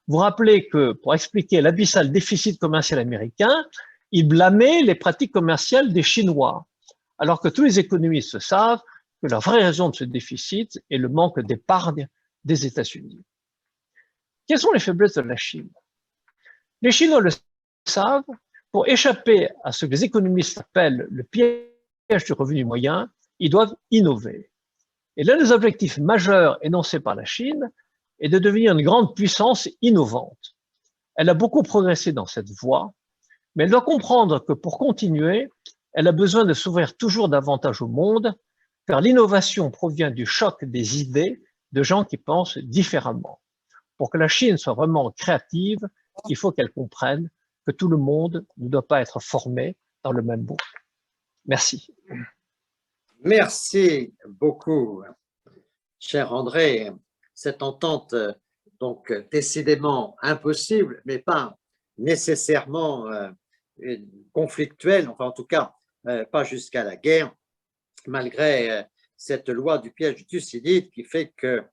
C: Vous rappelez que pour expliquer l'abyssal déficit commercial américain, il blâmait les pratiques commerciales des Chinois, alors que tous les économistes savent que la vraie raison de ce déficit est le manque d'épargne des États-Unis. Quelles sont les faiblesses de la Chine? Les Chinois le savent, pour échapper à ce que les économistes appellent le piège du revenu moyen, ils doivent innover. Et l'un des objectifs majeurs énoncés par la Chine est de devenir une grande puissance innovante. Elle a beaucoup progressé dans cette voie, mais elle doit comprendre que pour continuer, elle a besoin de s'ouvrir toujours davantage au monde, car l'innovation provient du choc des idées de gens qui pensent différemment. Pour que la Chine soit vraiment créative, il faut qu'elle comprenne que tout le monde ne doit pas être formé dans le même moule. Merci.
A: Merci beaucoup, cher André. Cette entente, donc décidément impossible, mais pas nécessairement conflictuelle, enfin en tout cas pas jusqu'à la guerre, malgré cette loi du piège du Thucydide qui fait que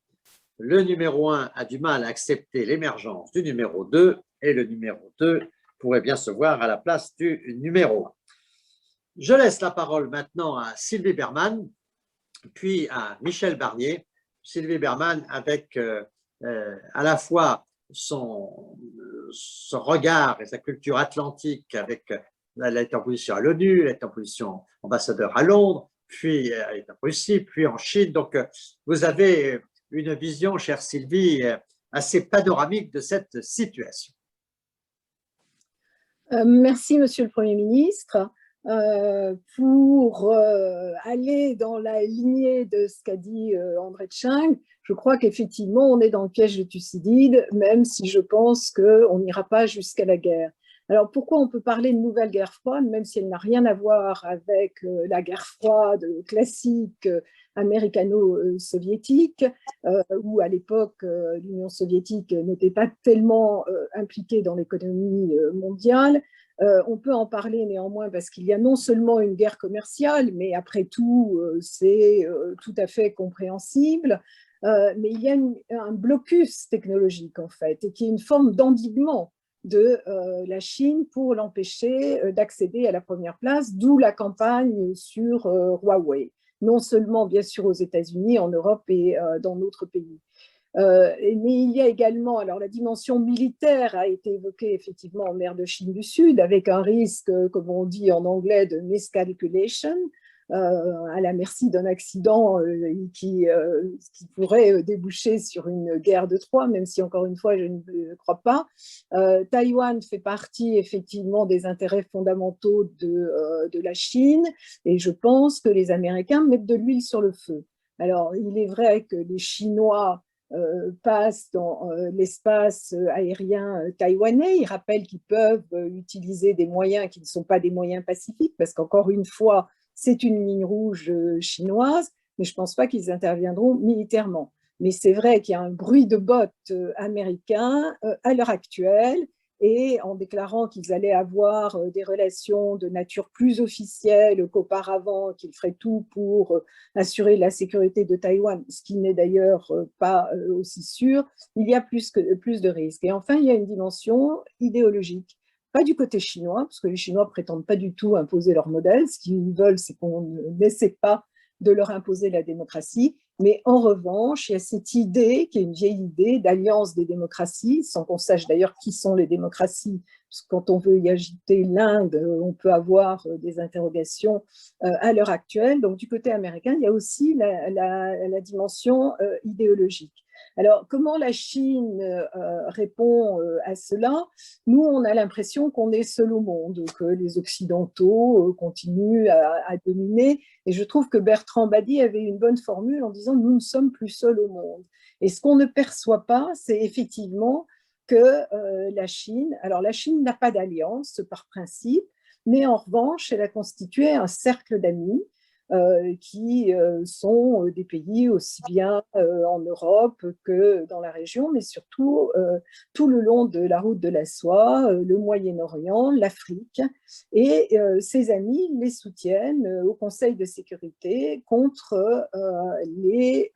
A: le numéro 1 a du mal à accepter l'émergence du numéro 2 et le numéro 2 pourrait bien se voir à la place du numéro 1. Je laisse la parole maintenant à Sylvie Berman, puis à Michel Barnier. Sylvie Berman avec à la fois son regard et sa culture atlantique avec elle est en position à l'ONU, elle est en position ambassadeur à Londres, puis elle est en Russie, puis en Chine. Donc, vous avez une vision, chère Sylvie, assez panoramique de cette situation.
D: Merci, Monsieur le Premier ministre. Pour aller dans la lignée de ce qu'a dit André Tchang, je crois qu'effectivement, on est dans le piège de Thucydide, même si je pense qu'on n'ira pas jusqu'à la guerre. Alors, pourquoi on peut parler de nouvelle guerre froide, même si elle n'a rien à voir avec la guerre froide classique américano-soviétique, où à l'époque, l'Union soviétique n'était pas tellement impliquée dans l'économie mondiale. On peut en parler néanmoins parce qu'il y a non seulement une guerre commerciale, mais après tout, c'est tout à fait compréhensible, mais il y a un blocus technologique en fait, et qui est une forme d'endiguement de la Chine pour l'empêcher d'accéder à la première place, d'où la campagne sur Huawei, non seulement bien sûr aux États-Unis, en Europe et dans d'autres pays. Mais il y a également, alors la dimension militaire a été évoquée effectivement en mer de Chine du Sud, avec un risque, comme on dit en anglais, de miscalculation, à la merci d'un accident qui pourrait déboucher sur une guerre de Troie, même si encore une fois je ne le crois pas. Taïwan fait partie effectivement des intérêts fondamentaux de la Chine, et je pense que les Américains mettent de l'huile sur le feu. Alors il est vrai que les Chinois passent dans l'espace aérien taïwanais. Ils rappellent qu'ils peuvent utiliser des moyens qui ne sont pas des moyens pacifiques, parce qu'encore une fois, c'est une ligne rouge chinoise, mais je ne pense pas qu'ils interviendront militairement. Mais c'est vrai qu'il y a un bruit de bottes américain à l'heure actuelle, et en déclarant qu'ils allaient avoir des relations de nature plus officielle qu'auparavant, qu'ils feraient tout pour assurer la sécurité de Taïwan, ce qui n'est d'ailleurs pas aussi sûr, il y a plus de risques. Et enfin, il y a une dimension idéologique. Pas du côté chinois, parce que les Chinois prétendent pas du tout imposer leur modèle. Ce qu'ils veulent, c'est qu'on n'essaie pas de leur imposer la démocratie. Mais en revanche, il y a cette idée, qui est une vieille idée, d'alliance des démocraties, sans qu'on sache d'ailleurs qui sont les démocraties. Parce que quand on veut y agiter l'Inde, on peut avoir des interrogations à l'heure actuelle. Donc du côté américain, il y a aussi la dimension idéologique. Alors, comment la Chine répond à cela? Nous, on a l'impression qu'on est seul au monde, que les Occidentaux continuent à dominer. Et je trouve que Bertrand Badi avait une bonne formule en disant « nous ne sommes plus seuls au monde ». Et ce qu'on ne perçoit pas, c'est effectivement que la Chine n'a pas d'alliance par principe, mais en revanche, elle a constitué un cercle d'amis qui sont des pays aussi bien en Europe que dans la région, mais surtout tout le long de la route de la soie, le Moyen-Orient, l'Afrique. Et ces amis les soutiennent au Conseil de sécurité contre les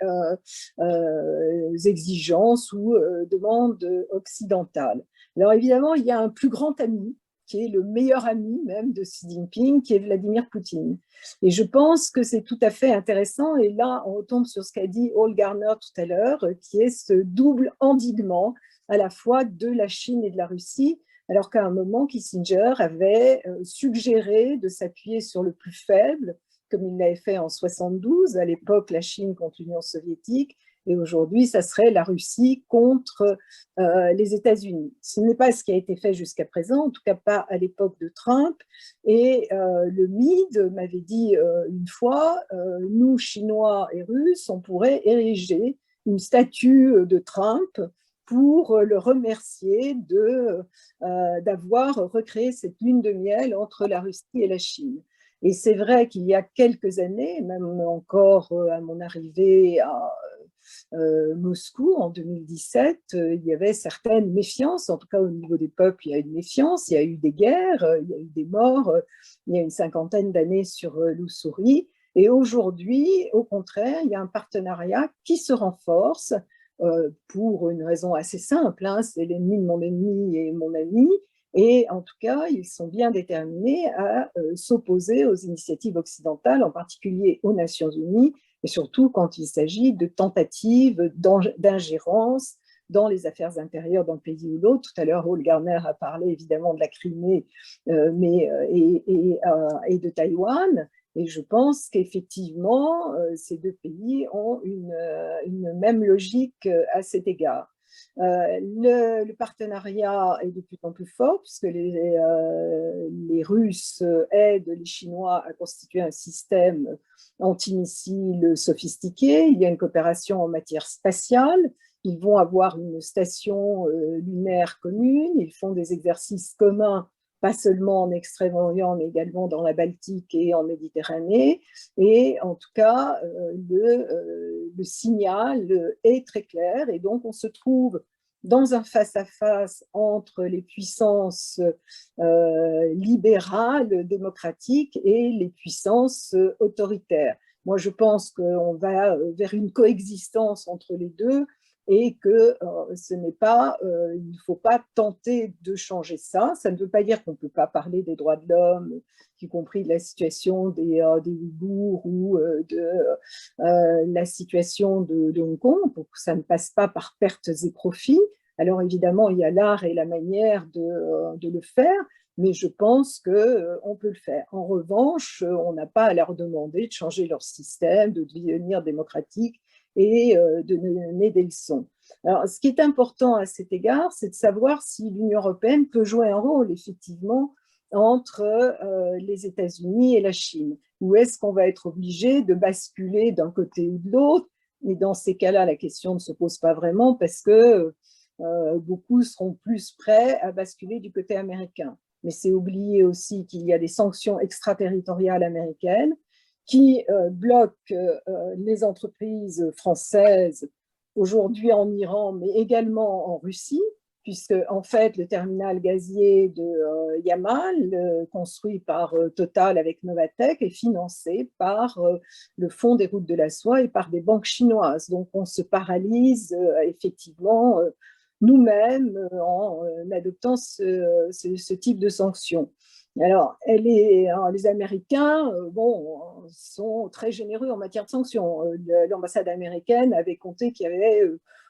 D: exigences ou demandes occidentales. Alors évidemment, il y a un plus grand ami, qui est le meilleur ami même de Xi Jinping, qui est Vladimir Poutine. Et je pense que c'est tout à fait intéressant, et là on retombe sur ce qu'a dit Hall Garner tout à l'heure, qui est ce double endiguement à la fois de la Chine et de la Russie, alors qu'à un moment Kissinger avait suggéré de s'appuyer sur le plus faible, comme il l'avait fait en 72, à l'époque la Chine contre l'Union soviétique, et aujourd'hui, ça serait la Russie contre les États-Unis. Ce n'est pas ce qui a été fait jusqu'à présent, en tout cas pas à l'époque de Trump. Et le MID m'avait dit une fois, nous, Chinois et Russes, on pourrait ériger une statue de Trump pour le remercier d'avoir recréé cette lune de miel entre la Russie et la Chine. Et c'est vrai qu'il y a quelques années, même encore à mon arrivée à Moscou en 2017, il y avait certaines méfiances, en tout cas au niveau des peuples, il y a une méfiance, il y a eu des guerres, il y a eu des morts, il y a une cinquantaine d'années sur l'Ussuri. Et aujourd'hui, au contraire, il y a un partenariat qui se renforce pour une raison assez simple, hein, c'est l'ennemi de mon ennemi et mon ami. Et en tout cas, ils sont bien déterminés à s'opposer aux initiatives occidentales, en particulier aux Nations Unies, et surtout quand il s'agit de tentatives d'ingérence dans les affaires intérieures d'un pays ou l'autre. Tout à l'heure, Hall Garner a parlé évidemment de la Crimée et de Taïwan. Et je pense qu'effectivement, ces deux pays ont une même logique à cet égard. Le partenariat est de plus en plus fort puisque les Russes aident les Chinois à constituer un système antimissiles sophistiqué. Il y a une coopération en matière spatiale. Ils vont avoir une station lunaire commune. Ils font des exercices communs, pas seulement en Extrême-Orient, mais également dans la Baltique et en Méditerranée. Et en tout cas, le signal est très clair. Et donc, on se trouve dans un face-à-face entre les puissances libérales, démocratiques et les puissances autoritaires. Moi, je pense qu'on va vers une coexistence entre les deux et que il ne faut pas tenter de changer ça. Ça ne veut pas dire qu'on ne peut pas parler des droits de l'homme, y compris de la situation des Ouïghours ou de la situation de Hong Kong, pour que ça ne passe pas par pertes et profits. Alors évidemment, il y a l'art et la manière de le faire, mais je pense qu'on peut le faire. En revanche, on n'a pas à leur demander de changer leur système, de devenir démocratique et de donner des leçons. Alors, ce qui est important à cet égard, c'est de savoir si l'Union européenne peut jouer un rôle, effectivement, entre les États-Unis et la Chine. Ou est-ce qu'on va être obligé de basculer d'un côté ou de l'autre? Et dans ces cas-là, la question ne se pose pas vraiment parce que beaucoup seront plus prêts à basculer du côté américain. Mais c'est oublier aussi qu'il y a des sanctions extraterritoriales américaines qui bloque les entreprises françaises aujourd'hui en Iran, mais également en Russie, puisque en fait le terminal gazier de Yamal, construit par Total avec Novatek, est financé par le Fonds des routes de la soie et par des banques chinoises. Donc on se paralyse effectivement nous-mêmes en adoptant ce type de sanctions. Alors, les Américains sont très généreux en matière de sanctions. L'ambassade américaine avait compté qu'il y avait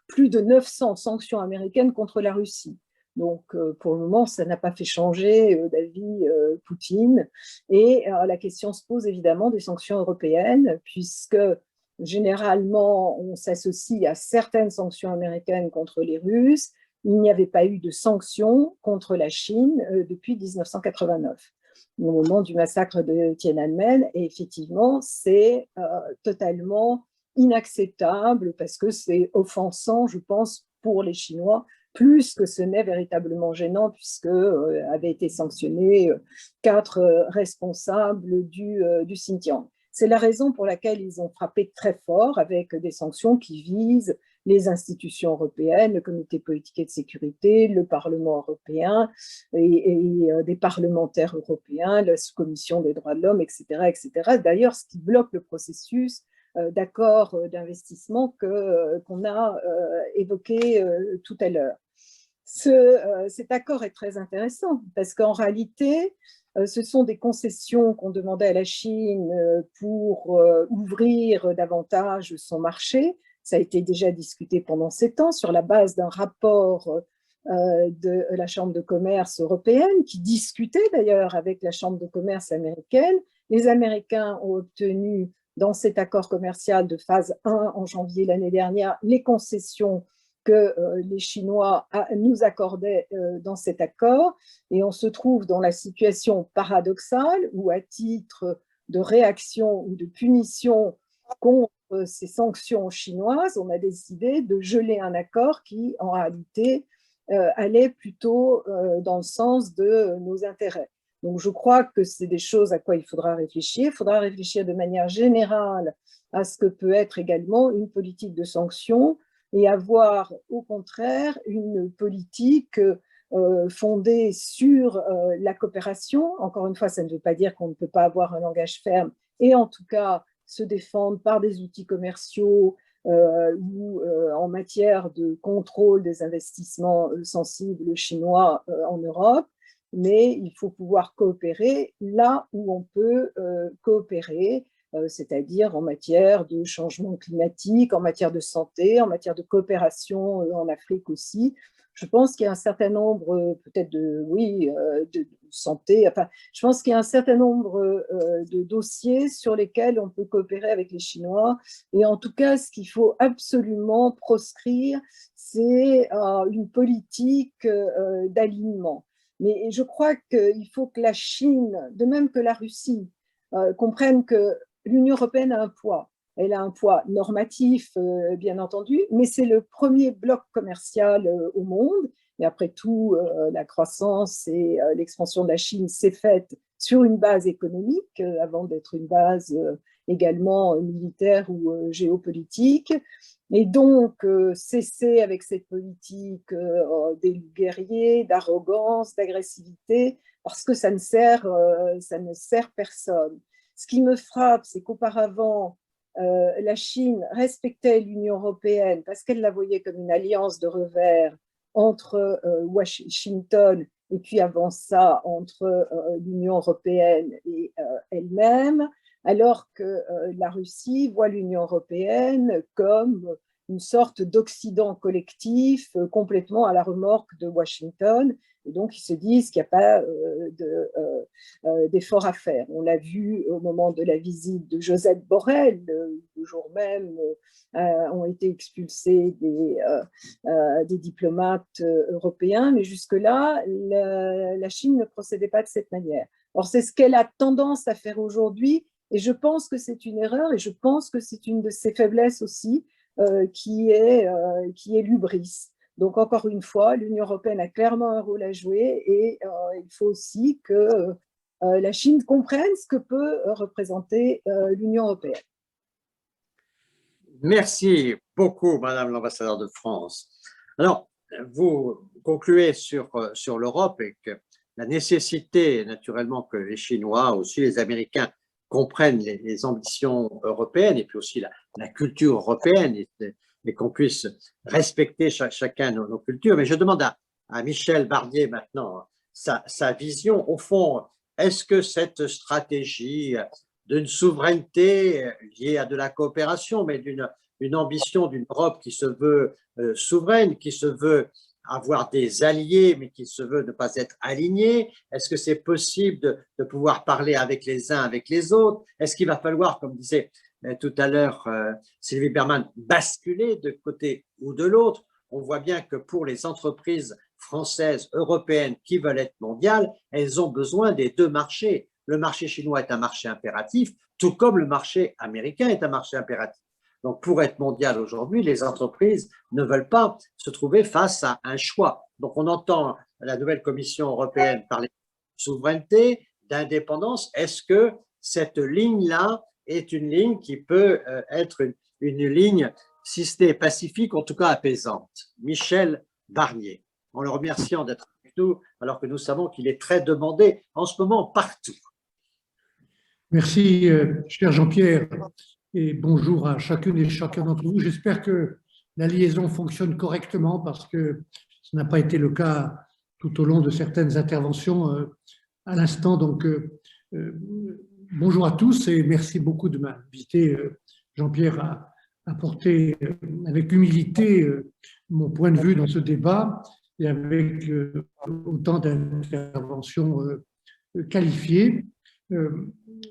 D: plus de 900 sanctions américaines contre la Russie. Donc, pour le moment, ça n'a pas fait changer d'avis Poutine. Et la question se pose évidemment des sanctions européennes, puisque généralement, on s'associe à certaines sanctions américaines contre les Russes. Il n'y avait pas eu de sanctions contre la Chine depuis 1989, au moment du massacre de Tiananmen. Et effectivement, c'est totalement inacceptable parce que c'est offensant, je pense, pour les Chinois, plus que ce n'est véritablement gênant, puisque avaient été sanctionnés 4 responsables du Xinjiang. C'est la raison pour laquelle ils ont frappé très fort avec des sanctions qui visent les institutions européennes, le Comité politique et de sécurité, le Parlement européen et des parlementaires européens, la sous-commission des droits de l'homme, etc., etc. D'ailleurs, ce qui bloque le processus d'accord d'investissement qu'on a évoqué tout à l'heure. Cet accord est très intéressant parce qu'en réalité, ce sont des concessions qu'on demandait à la Chine pour ouvrir davantage son marché. Ça a été déjà discuté pendant 7 ans sur la base d'un rapport de la Chambre de commerce européenne qui discutait d'ailleurs avec la Chambre de commerce américaine. Les Américains ont obtenu dans cet accord commercial de phase 1 en janvier l'année dernière les concessions que les Chinois nous accordaient dans cet accord. Et on se trouve dans la situation paradoxale où, à titre de réaction ou de punition contre ces sanctions chinoises, on a décidé de geler un accord qui, en réalité, allait plutôt dans le sens de nos intérêts. Donc, je crois que c'est des choses à quoi il faudra réfléchir. Il faudra réfléchir de manière générale à ce que peut être également une politique de sanctions et avoir au contraire une politique fondée sur la coopération. Encore une fois, ça ne veut pas dire qu'on ne peut pas avoir un langage ferme et en tout cas se défendre par des outils commerciaux ou en matière de contrôle des investissements sensibles chinois en Europe. Mais il faut pouvoir coopérer là où on peut coopérer, c'est-à-dire en matière de changement climatique, en matière de santé, en matière de coopération en Afrique aussi. Je pense qu'il y a un certain nombre, peut-être de santé, enfin, je pense qu'il y a un certain nombre de dossiers sur lesquels on peut coopérer avec les Chinois. Et en tout cas, ce qu'il faut absolument proscrire, c'est une politique d'alignement. Mais je crois qu'il faut que la Chine, de même que la Russie, comprenne que l'Union européenne a un poids. Elle a un poids normatif, bien entendu, mais c'est le premier bloc commercial au monde. Et après tout, la croissance et l'expansion de la Chine s'est faite sur une base économique avant d'être une base également militaire ou géopolitique. Et donc, cesser avec cette politique des loups guerriers, d'arrogance, d'agressivité, parce que ça ne sert personne. Ce qui me frappe, c'est qu'auparavant, la Chine respectait l'Union européenne parce qu'elle la voyait comme une alliance de revers entre Washington et puis avant ça entre l'Union européenne et elle-même, alors que la Russie voit l'Union européenne comme une sorte d'Occident collectif complètement à la remorque de Washington. Et donc, ils se disent qu'il n'y a pas d'effort à faire. On l'a vu au moment de la visite de Joseph Borrell, le jour même ont été expulsés des diplomates européens, mais jusque-là, la Chine ne procédait pas de cette manière. Or, c'est ce qu'elle a tendance à faire aujourd'hui, et je pense que c'est une erreur, et je pense que c'est une de ses faiblesses aussi, qui est l'hubris. Donc, encore une fois, l'Union européenne a clairement un rôle à jouer et il faut aussi que la Chine comprenne ce que peut représenter l'Union européenne.
A: Merci beaucoup, Madame l'ambassadeur de France. Alors, vous concluez sur l'Europe et que la nécessité, naturellement, que les Chinois, aussi les Américains, comprennent les ambitions européennes et puis aussi la culture européenne et qu'on puisse respecter chacun nos cultures. Mais je demande à Michel Barnier maintenant sa vision. Au fond, est-ce que cette stratégie d'une souveraineté liée à de la coopération, mais d'une ambition d'une Europe qui se veut souveraine, qui se veut avoir des alliés, mais qui se veut ne pas être alignée? Est-ce que c'est possible de pouvoir parler avec les uns, avec les autres? Est-ce qu'il va falloir, comme disait tout à l'heure Sylvie Berman, basculer de côté ou de l'autre? On voit bien que pour les entreprises françaises, européennes qui veulent être mondiales, elles ont besoin des deux marchés. Le marché chinois est un marché impératif, tout comme le marché américain est un marché impératif. Donc, pour être mondial aujourd'hui, les entreprises ne veulent pas se trouver face à un choix. Donc, on entend la nouvelle Commission européenne parler de souveraineté, d'indépendance. Est-ce que cette ligne-là est une ligne qui peut être une ligne, si ce n'est pacifique, en tout cas apaisante? Michel Barnier, en le remerciant d'être avec nous, alors que nous savons qu'il est très demandé en ce moment partout.
E: Merci, cher Jean-Pierre, et bonjour à chacune et chacun d'entre vous. J'espère que la liaison fonctionne correctement parce que ce n'a pas été le cas tout au long de certaines interventions à l'instant. Donc, bonjour à tous et merci beaucoup de m'inviter, Jean-Pierre, à apporter avec humilité mon point de vue dans ce débat et avec autant d'interventions qualifiées.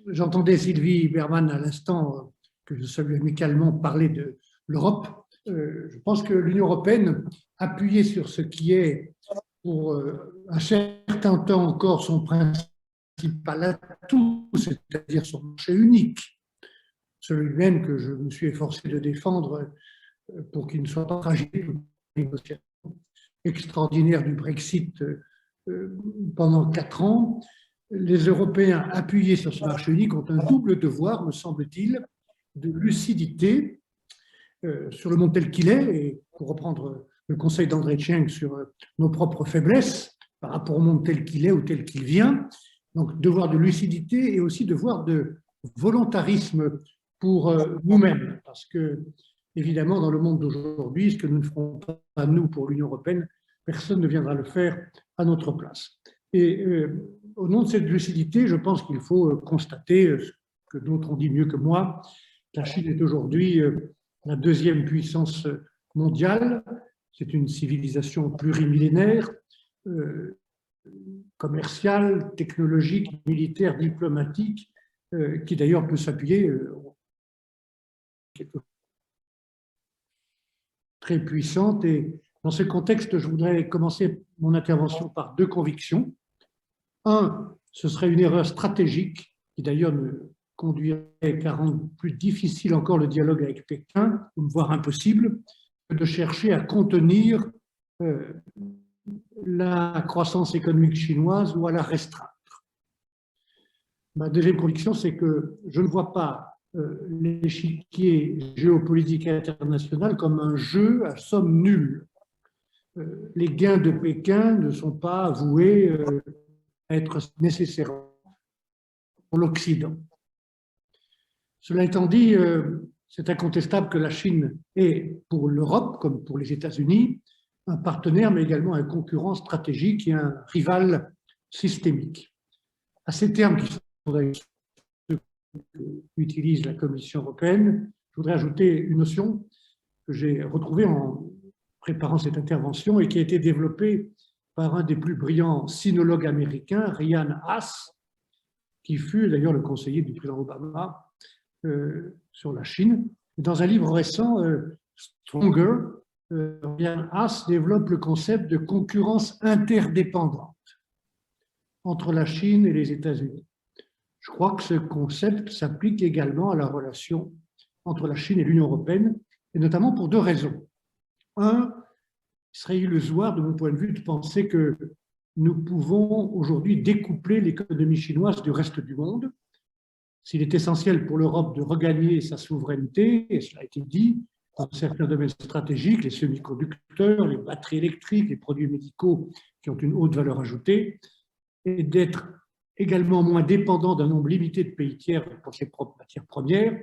E: J'entendais Sylvie Berman à l'instant, que je salue amicalement, parler de l'Europe. Je pense que l'Union européenne, appuyée sur ce qui est pour un certain temps encore son principal atout, c'est-à-dire son marché unique, celui même que je me suis efforcé de défendre pour qu'il ne soit pas fragile, négociation extraordinaire du Brexit pendant 4 ans. Les Européens appuyés sur ce marché unique ont un double devoir, me semble-t-il, de lucidité sur le monde tel qu'il est, et pour reprendre le conseil d'André Cheng sur nos propres faiblesses par rapport au monde tel qu'il est ou tel qu'il vient. Donc, devoir de lucidité et aussi devoir de volontarisme pour nous-mêmes, parce que, évidemment, dans le monde d'aujourd'hui, ce que nous ne ferons pas nous pour l'Union européenne, personne ne viendra le faire à notre place. Et au nom de cette lucidité, je pense qu'il faut constater, ce que d'autres ont dit mieux que moi, la Chine est aujourd'hui la deuxième puissance mondiale. C'est une civilisation plurimillénaire, commerciale, technologique, militaire, diplomatique, qui d'ailleurs peut s'appuyer très puissante. Et dans ce contexte, je voudrais commencer mon intervention par 2 convictions. Un, ce serait une erreur stratégique, qui d'ailleurs ne conduirait qu'à rendre plus difficile encore le dialogue avec Pékin, voire impossible, de chercher à contenir la croissance économique chinoise ou à la restreindre. Ma deuxième conviction, c'est que je ne vois pas l'échiquier géopolitique international comme un jeu à somme nulle. Les gains de Pékin ne sont pas voués à être nécessaires pour l'Occident. Cela étant dit, c'est incontestable que la Chine est, pour l'Europe comme pour les États-Unis, un partenaire, mais également un concurrent stratégique et un rival systémique. À ces termes qui sont ceux qu'utilise la Commission européenne, je voudrais ajouter une notion que j'ai retrouvée en préparant cette intervention et qui a été développée par un des plus brillants sinologues américains, Ryan Haas, qui fut d'ailleurs le conseiller du président Obama sur la Chine. Dans un livre récent, Stronger, Ryan Haas développe le concept de concurrence interdépendante entre la Chine et les États-Unis. Je crois que ce concept s'applique également à la relation entre la Chine et l'Union européenne, et notamment pour 2 raisons. Un, il serait illusoire, de mon point de vue, de penser que nous pouvons aujourd'hui découpler l'économie chinoise du reste du monde. S'il est essentiel pour l'Europe de regagner sa souveraineté, et cela a été dit, dans certains domaines stratégiques, les semi-conducteurs, les batteries électriques, les produits médicaux qui ont une haute valeur ajoutée, et d'être également moins dépendant d'un nombre limité de pays tiers pour ses propres matières premières,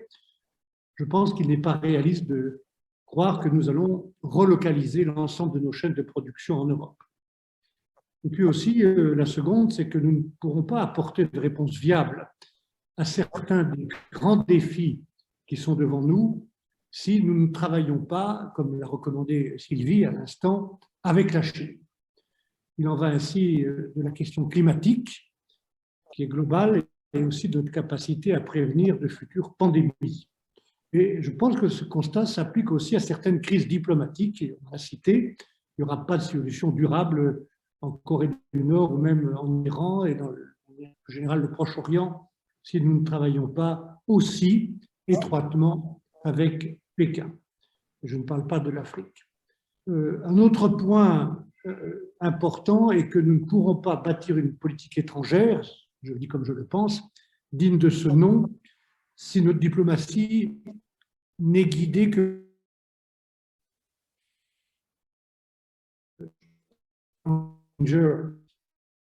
E: je pense qu'il n'est pas réaliste de croire que nous allons relocaliser l'ensemble de nos chaînes de production en Europe. Et puis aussi, la seconde, c'est que nous ne pourrons pas apporter de réponse viable à certains des grands défis qui sont devant nous si nous ne travaillons pas, comme l'a recommandé Sylvie à l'instant, avec la Chine. Il en va ainsi de la question climatique, qui est globale, et aussi de notre capacité à prévenir de futures pandémies. Et je pense que ce constat s'applique aussi à certaines crises diplomatiques, et on l'a cité, il n'y aura pas de solution durable en Corée du Nord ou même en Iran et en général le Proche-Orient si nous ne travaillons pas aussi étroitement avec Pékin. Je ne parle pas de l'Afrique. Un autre point important est que nous ne pourrons pas bâtir une politique étrangère, je le dis comme je le pense, digne de ce nom, si notre diplomatie n'est guidée que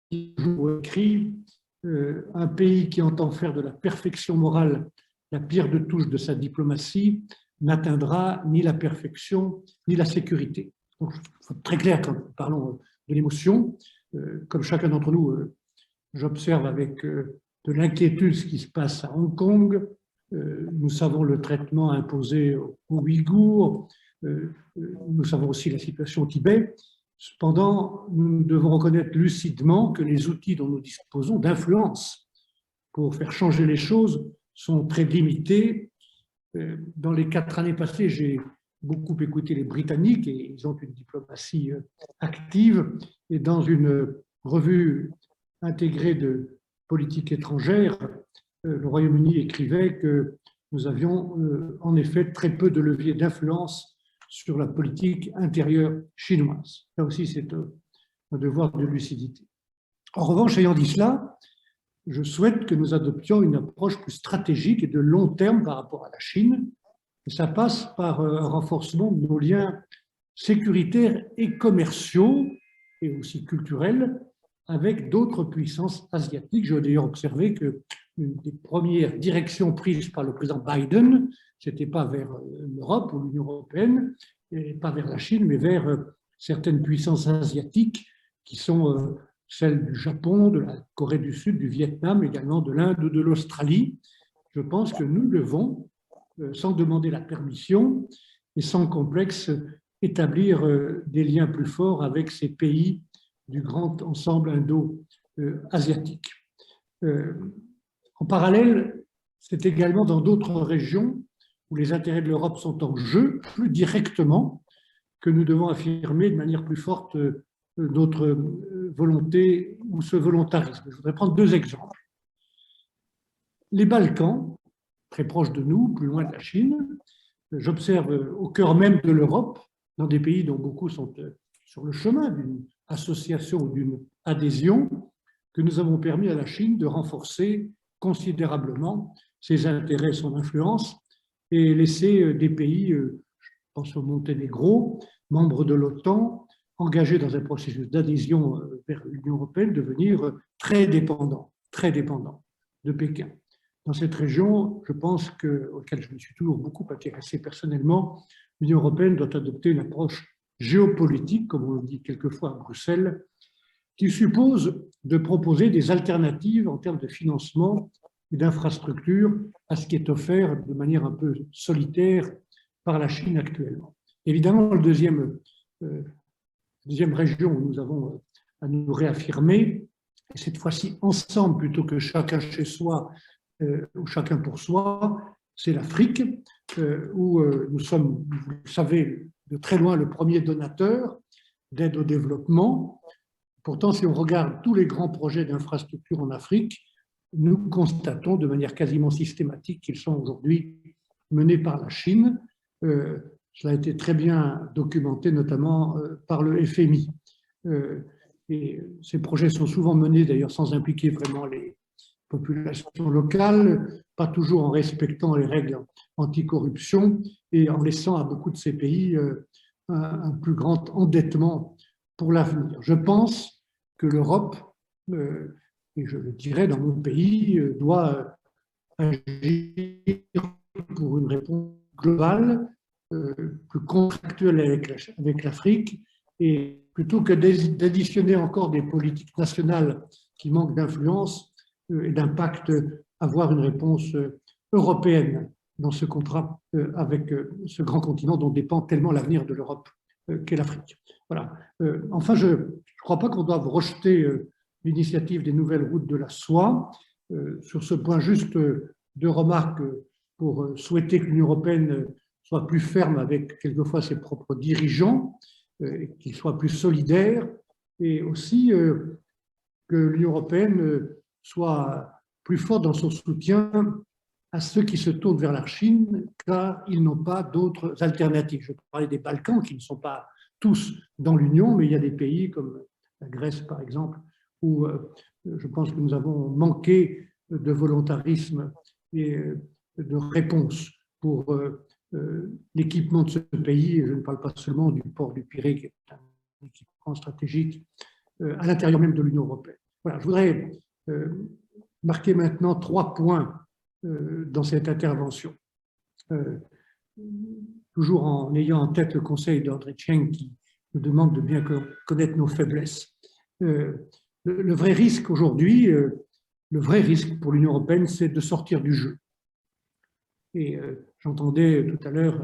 E: écrit un pays qui entend faire de la perfection morale la pierre de touche de sa diplomatie n'atteindra ni la perfection ni la sécurité. Donc, il faut être très clair quand nous parlons de l'émotion. Comme chacun d'entre nous, j'observe avec de l'inquiétude ce qui se passe à Hong Kong. Nous savons le traitement imposé aux Ouïghours. Nous savons aussi la situation au Tibet. Cependant, nous devons reconnaître lucidement que les outils dont nous disposons d'influence pour faire changer les choses sont très limités. Dans les 4 années passées, j'ai beaucoup écouté les Britanniques et ils ont une diplomatie active. Et dans une revue intégrée de politique étrangère, le Royaume-Uni écrivait que nous avions en effet très peu de leviers d'influence sur la politique intérieure chinoise. Là aussi, c'est un devoir de lucidité. En revanche, ayant dit cela, je souhaite que nous adoptions une approche plus stratégique et de long terme par rapport à la Chine. Et ça passe par un renforcement de nos liens sécuritaires et commerciaux, et aussi culturels, avec d'autres puissances asiatiques. J'ai d'ailleurs observé que une des premières directions prises par le président Biden, ce n'était pas vers l'Europe ou l'Union européenne, et pas vers la Chine, mais vers certaines puissances asiatiques qui sont celles du Japon, de la Corée du Sud, du Vietnam, également de l'Inde ou de l'Australie. Je pense que nous devons, sans demander la permission et sans complexe, établir des liens plus forts avec ces pays du grand ensemble indo-asiatique. En parallèle, c'est également dans d'autres régions où les intérêts de l'Europe sont en jeu plus directement que nous devons affirmer de manière plus forte notre volonté ou ce volontarisme. Je voudrais prendre 2 exemples. Les Balkans, très proches de nous, plus loin de la Chine, j'observe au cœur même de l'Europe, dans des pays dont beaucoup sont sur le chemin d'une association ou d'une adhésion, que nous avons permis à la Chine de renforcer considérablement ses intérêts, son influence, et laisser des pays, je pense au Monténégro, membres de l'OTAN, engagés dans un processus d'adhésion vers l'Union européenne, devenir très dépendants de Pékin. Dans cette région, je pense auquel je me suis toujours beaucoup intéressé personnellement, l'Union européenne doit adopter une approche géopolitique, comme on le dit quelquefois à Bruxelles, qui suppose de proposer des alternatives en termes de financement et d'infrastructures à ce qui est offert de manière un peu solitaire par la Chine actuellement. Évidemment, la deuxième région où nous avons à nous réaffirmer, et cette fois-ci ensemble plutôt que chacun chez soi ou chacun pour soi, c'est l'Afrique, où nous sommes, vous le savez, de très loin le premier donateur d'aide au développement. Pourtant, si on regarde tous les grands projets d'infrastructure en Afrique, nous constatons de manière quasiment systématique qu'ils sont aujourd'hui menés par la Chine. Cela a été très bien documenté, notamment par le FMI. Et ces projets sont souvent menés d'ailleurs sans impliquer vraiment les populations locales, pas toujours en respectant les règles anticorruption et en laissant à beaucoup de ces pays un plus grand endettement pour l'avenir. Je pense que l'Europe, et je le dirais dans mon pays, doit agir pour une réponse globale, plus contractuelle avec l'Afrique, et plutôt que d'additionner encore des politiques nationales qui manquent d'influence et d'impact, avoir une réponse européenne dans ce contrat avec ce grand continent dont dépend tellement l'avenir de l'Europe qu'est l'Afrique. Voilà. Enfin, je ne crois pas qu'on doive rejeter l'initiative des nouvelles routes de la soie. Sur ce point, juste deux remarques pour souhaiter que l'Union européenne soit plus ferme avec quelquefois ses propres dirigeants, qu'il soit plus solidaire, et aussi que l'Union européenne soit plus forte dans son soutien à ceux qui se tournent vers la Chine, car ils n'ont pas d'autres alternatives. Je parlais des Balkans, qui ne sont pas tous dans l'Union, mais il y a des pays comme la Grèce, par exemple, où je pense que nous avons manqué de volontarisme et de réponse pour l'équipement de ce pays. Et je ne parle pas seulement du port du Pirée, qui est un équipement stratégique à l'intérieur même de l'Union européenne. Voilà, je voudrais marquer maintenant 3 points dans cette intervention. Toujours en ayant en tête le conseil d'André Cheng qui nous demande de bien connaître nos faiblesses. Le vrai risque aujourd'hui, le vrai risque pour l'Union européenne, c'est de sortir du jeu. Et j'entendais tout à l'heure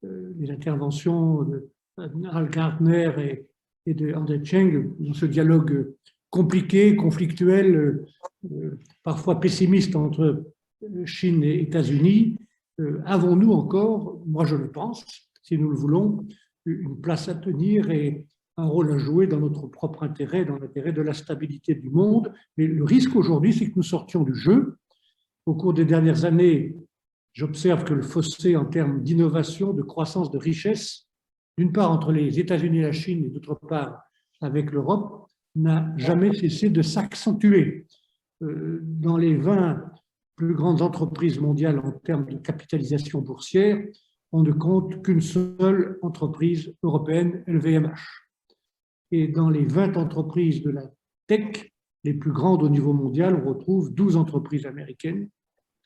E: les interventions de Al Gardner et de André Cheng dans ce dialogue compliqué, conflictuel, parfois pessimiste entre Chine et États-Unis. Avons-nous encore, moi je le pense, si nous le voulons, une place à tenir et un rôle à jouer dans notre propre intérêt, dans l'intérêt de la stabilité du monde. Mais le risque aujourd'hui, c'est que nous sortions du jeu. Au cours des dernières années, j'observe que le fossé en termes d'innovation, de croissance, de richesse, d'une part entre les États-Unis et la Chine et d'autre part avec l'Europe, n'a jamais cessé de s'accentuer. Dans les 20 plus grandes entreprises mondiales en termes de capitalisation boursière, on ne compte qu'une seule entreprise européenne, LVMH. Et dans les 20 entreprises de la tech les plus grandes au niveau mondial, on retrouve 12 entreprises américaines,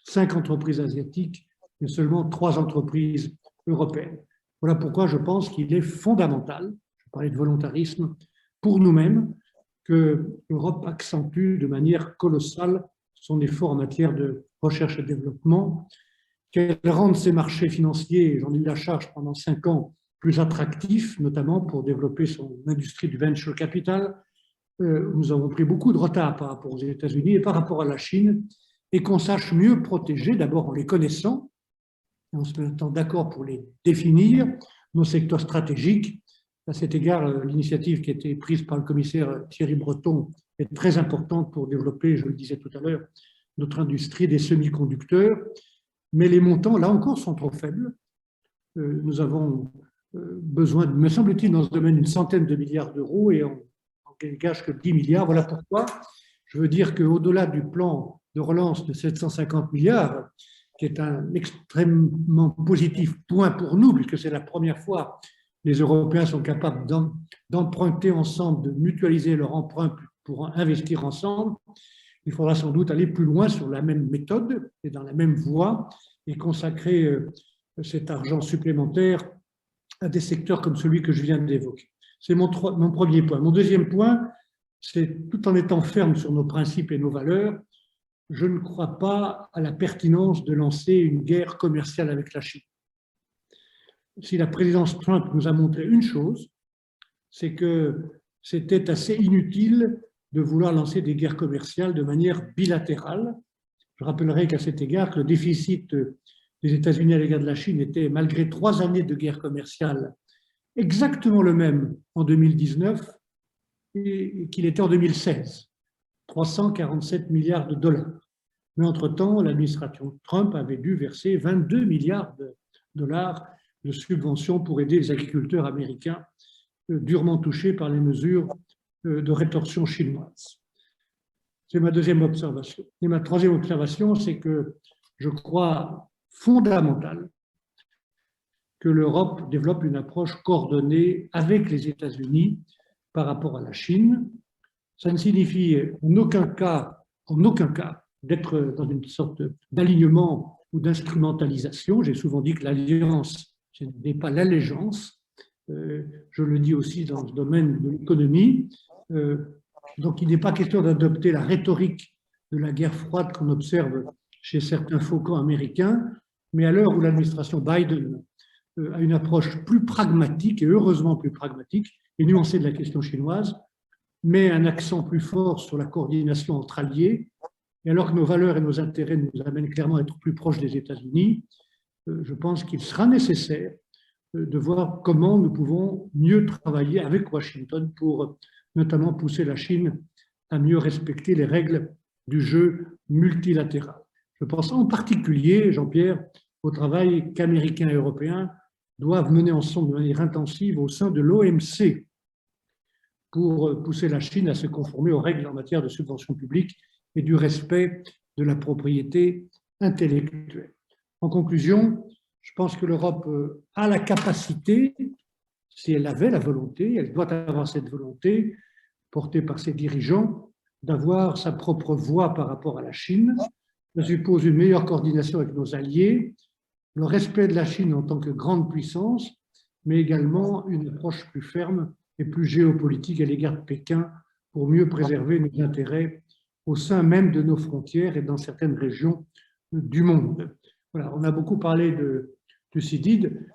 E: 5 entreprises asiatiques et seulement 3 entreprises européennes. Voilà pourquoi je pense qu'il est fondamental, je parlais de volontarisme, pour nous-mêmes, que l'Europe accentue de manière colossale son effort en matière de recherche et développement, qu'elle rende ses marchés financiers, j'en ai eu la charge pendant 5 ans, plus attractifs, notamment pour développer son industrie du venture capital. Nous avons pris beaucoup de retard par rapport aux États-Unis et par rapport à la Chine, et qu'on sache mieux protéger, d'abord en les connaissant, et en se mettant d'accord pour les définir, nos secteurs stratégiques. À cet égard, l'initiative qui a été prise par le commissaire Thierry Breton est très importante pour développer, je le disais tout à l'heure, notre industrie des semi-conducteurs. Mais les montants, là encore, sont trop faibles. Nous avons besoin, me semble-t-il, dans ce domaine, une centaine de milliards d'euros et on dégage que 10 milliards. Voilà pourquoi je veux dire qu'au-delà du plan de relance de 750 milliards, qui est un extrêmement positif point pour nous, puisque c'est la première fois que les Européens sont capables d'emprunter ensemble, de mutualiser leur emprunt pour investir ensemble. Il faudra sans doute aller plus loin sur la même méthode et dans la même voie et consacrer cet argent supplémentaire à des secteurs comme celui que je viens d'évoquer. C'est mon premier point. Mon deuxième point, c'est tout en étant ferme sur nos principes et nos valeurs, je ne crois pas à la pertinence de lancer une guerre commerciale avec la Chine. Si la présidence Trump nous a montré une chose, c'est que c'était assez inutile de vouloir lancer des guerres commerciales de manière bilatérale. Je rappellerai qu'à cet égard, que le déficit des États-Unis à l'égard de la Chine était, malgré 3 années de guerre commerciale, exactement le même en 2019 et qu'il était en 2016, 347 milliards de dollars. Mais entre-temps, l'administration Trump avait dû verser 22 milliards de dollars de subventions pour aider les agriculteurs américains durement touchés par les mesures de rétorsion chinoise. C'est ma deuxième observation. Et ma troisième observation, c'est que je crois fondamental que l'Europe développe une approche coordonnée avec les États-Unis par rapport à la Chine. Ça ne signifie en aucun cas d'être dans une sorte d'alignement ou d'instrumentalisation. J'ai souvent dit que l'alliance, ce n'est pas l'allégeance. Je le dis aussi dans le domaine de l'économie. Donc, il n'est pas question d'adopter la rhétorique de la guerre froide qu'on observe chez certains faucons américains, mais à l'heure où l'administration Biden a une approche plus pragmatique, et heureusement plus pragmatique, et nuancée de la question chinoise, met un accent plus fort sur la coordination entre alliés, et alors que nos valeurs et nos intérêts nous amènent clairement à être plus proches des États-Unis, je pense qu'il sera nécessaire de voir comment nous pouvons mieux travailler avec Washington pour notamment pousser la Chine à mieux respecter les règles du jeu multilatéral. Je pense en particulier, Jean-Pierre, au travail qu'Américains et Européens doivent mener ensemble de manière intensive au sein de l'OMC pour pousser la Chine à se conformer aux règles en matière de subventions publiques et du respect de la propriété intellectuelle. En conclusion, je pense que l'Europe a la capacité, si elle avait la volonté, elle doit avoir cette volonté, portée par ses dirigeants, d'avoir sa propre voix par rapport à la Chine. Ça suppose une meilleure coordination avec nos alliés, le respect de la Chine en tant que grande puissance, mais également une approche plus ferme et plus géopolitique à l'égard de Pékin pour mieux préserver nos intérêts au sein même de nos frontières et dans certaines régions du monde. Voilà, on a beaucoup parlé de Thucydide.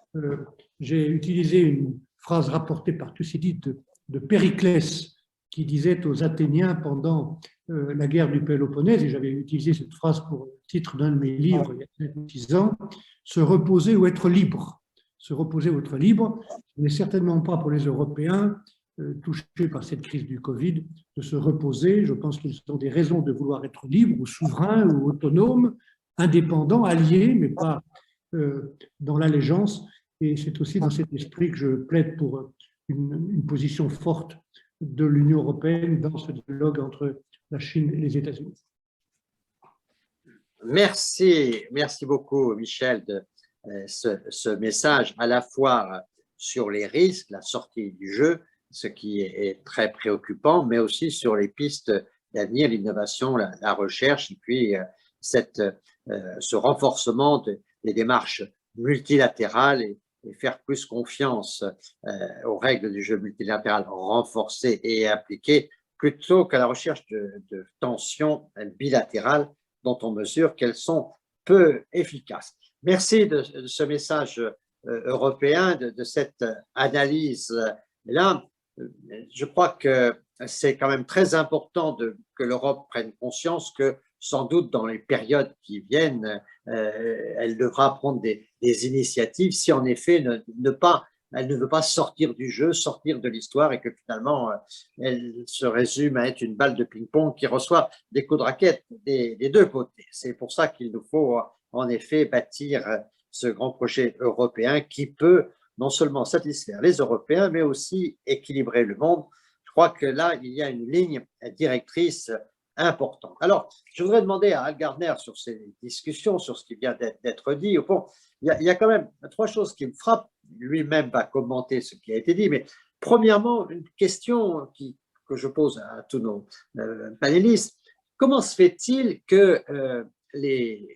E: J'ai utilisé une phrase rapportée par Thucydide de Périclès qui disait aux Athéniens pendant la guerre du Péloponnèse, et j'avais utilisé cette phrase pour le titre d'un de mes livres il y a 10 ans, « Se reposer ou être libre ». Se reposer ou être libre, ce n'est certainement pas pour les Européens touchés par cette crise du Covid de se reposer. Je pense qu'ils ont des raisons de vouloir être libres ou souverains ou autonomes, indépendants, alliés, mais pas dans l'allégeance. Et c'est aussi dans cet esprit que je plaide pour une position forte de l'Union européenne dans ce dialogue entre la Chine et les États-Unis.
A: Merci beaucoup, Michel, de ce message à la fois sur les risques, la sortie du jeu, ce qui est très préoccupant, mais aussi sur les pistes d'avenir, l'innovation, la recherche, et puis ce renforcement des démarches multilatérales et faire plus confiance aux règles du jeu multilatéral renforcées et appliquées, plutôt qu'à la recherche de tensions bilatérales dont on mesure qu'elles sont peu efficaces. Merci de ce message européen, de cette analyse-là. Je crois que c'est quand même très important que l'Europe prenne conscience que sans doute dans les périodes qui viennent, elle devra prendre des initiatives si en effet elle ne veut pas sortir du jeu, sortir de l'histoire et que finalement elle se résume à être une balle de ping-pong qui reçoit des coups de raquette des deux côtés. C'est pour ça qu'il nous faut en effet bâtir ce grand projet européen qui peut non seulement satisfaire les Européens, mais aussi équilibrer le monde. Je crois que là, il y a une ligne directrice importante. Alors, je voudrais demander à Al Gardner sur ces discussions, sur ce qui vient d'être dit. Au fond, il y a quand même 3 choses qui me frappent. Lui-même va commenter ce qui a été dit, mais premièrement, une question que je pose à tous nos panélistes. Comment se fait-il que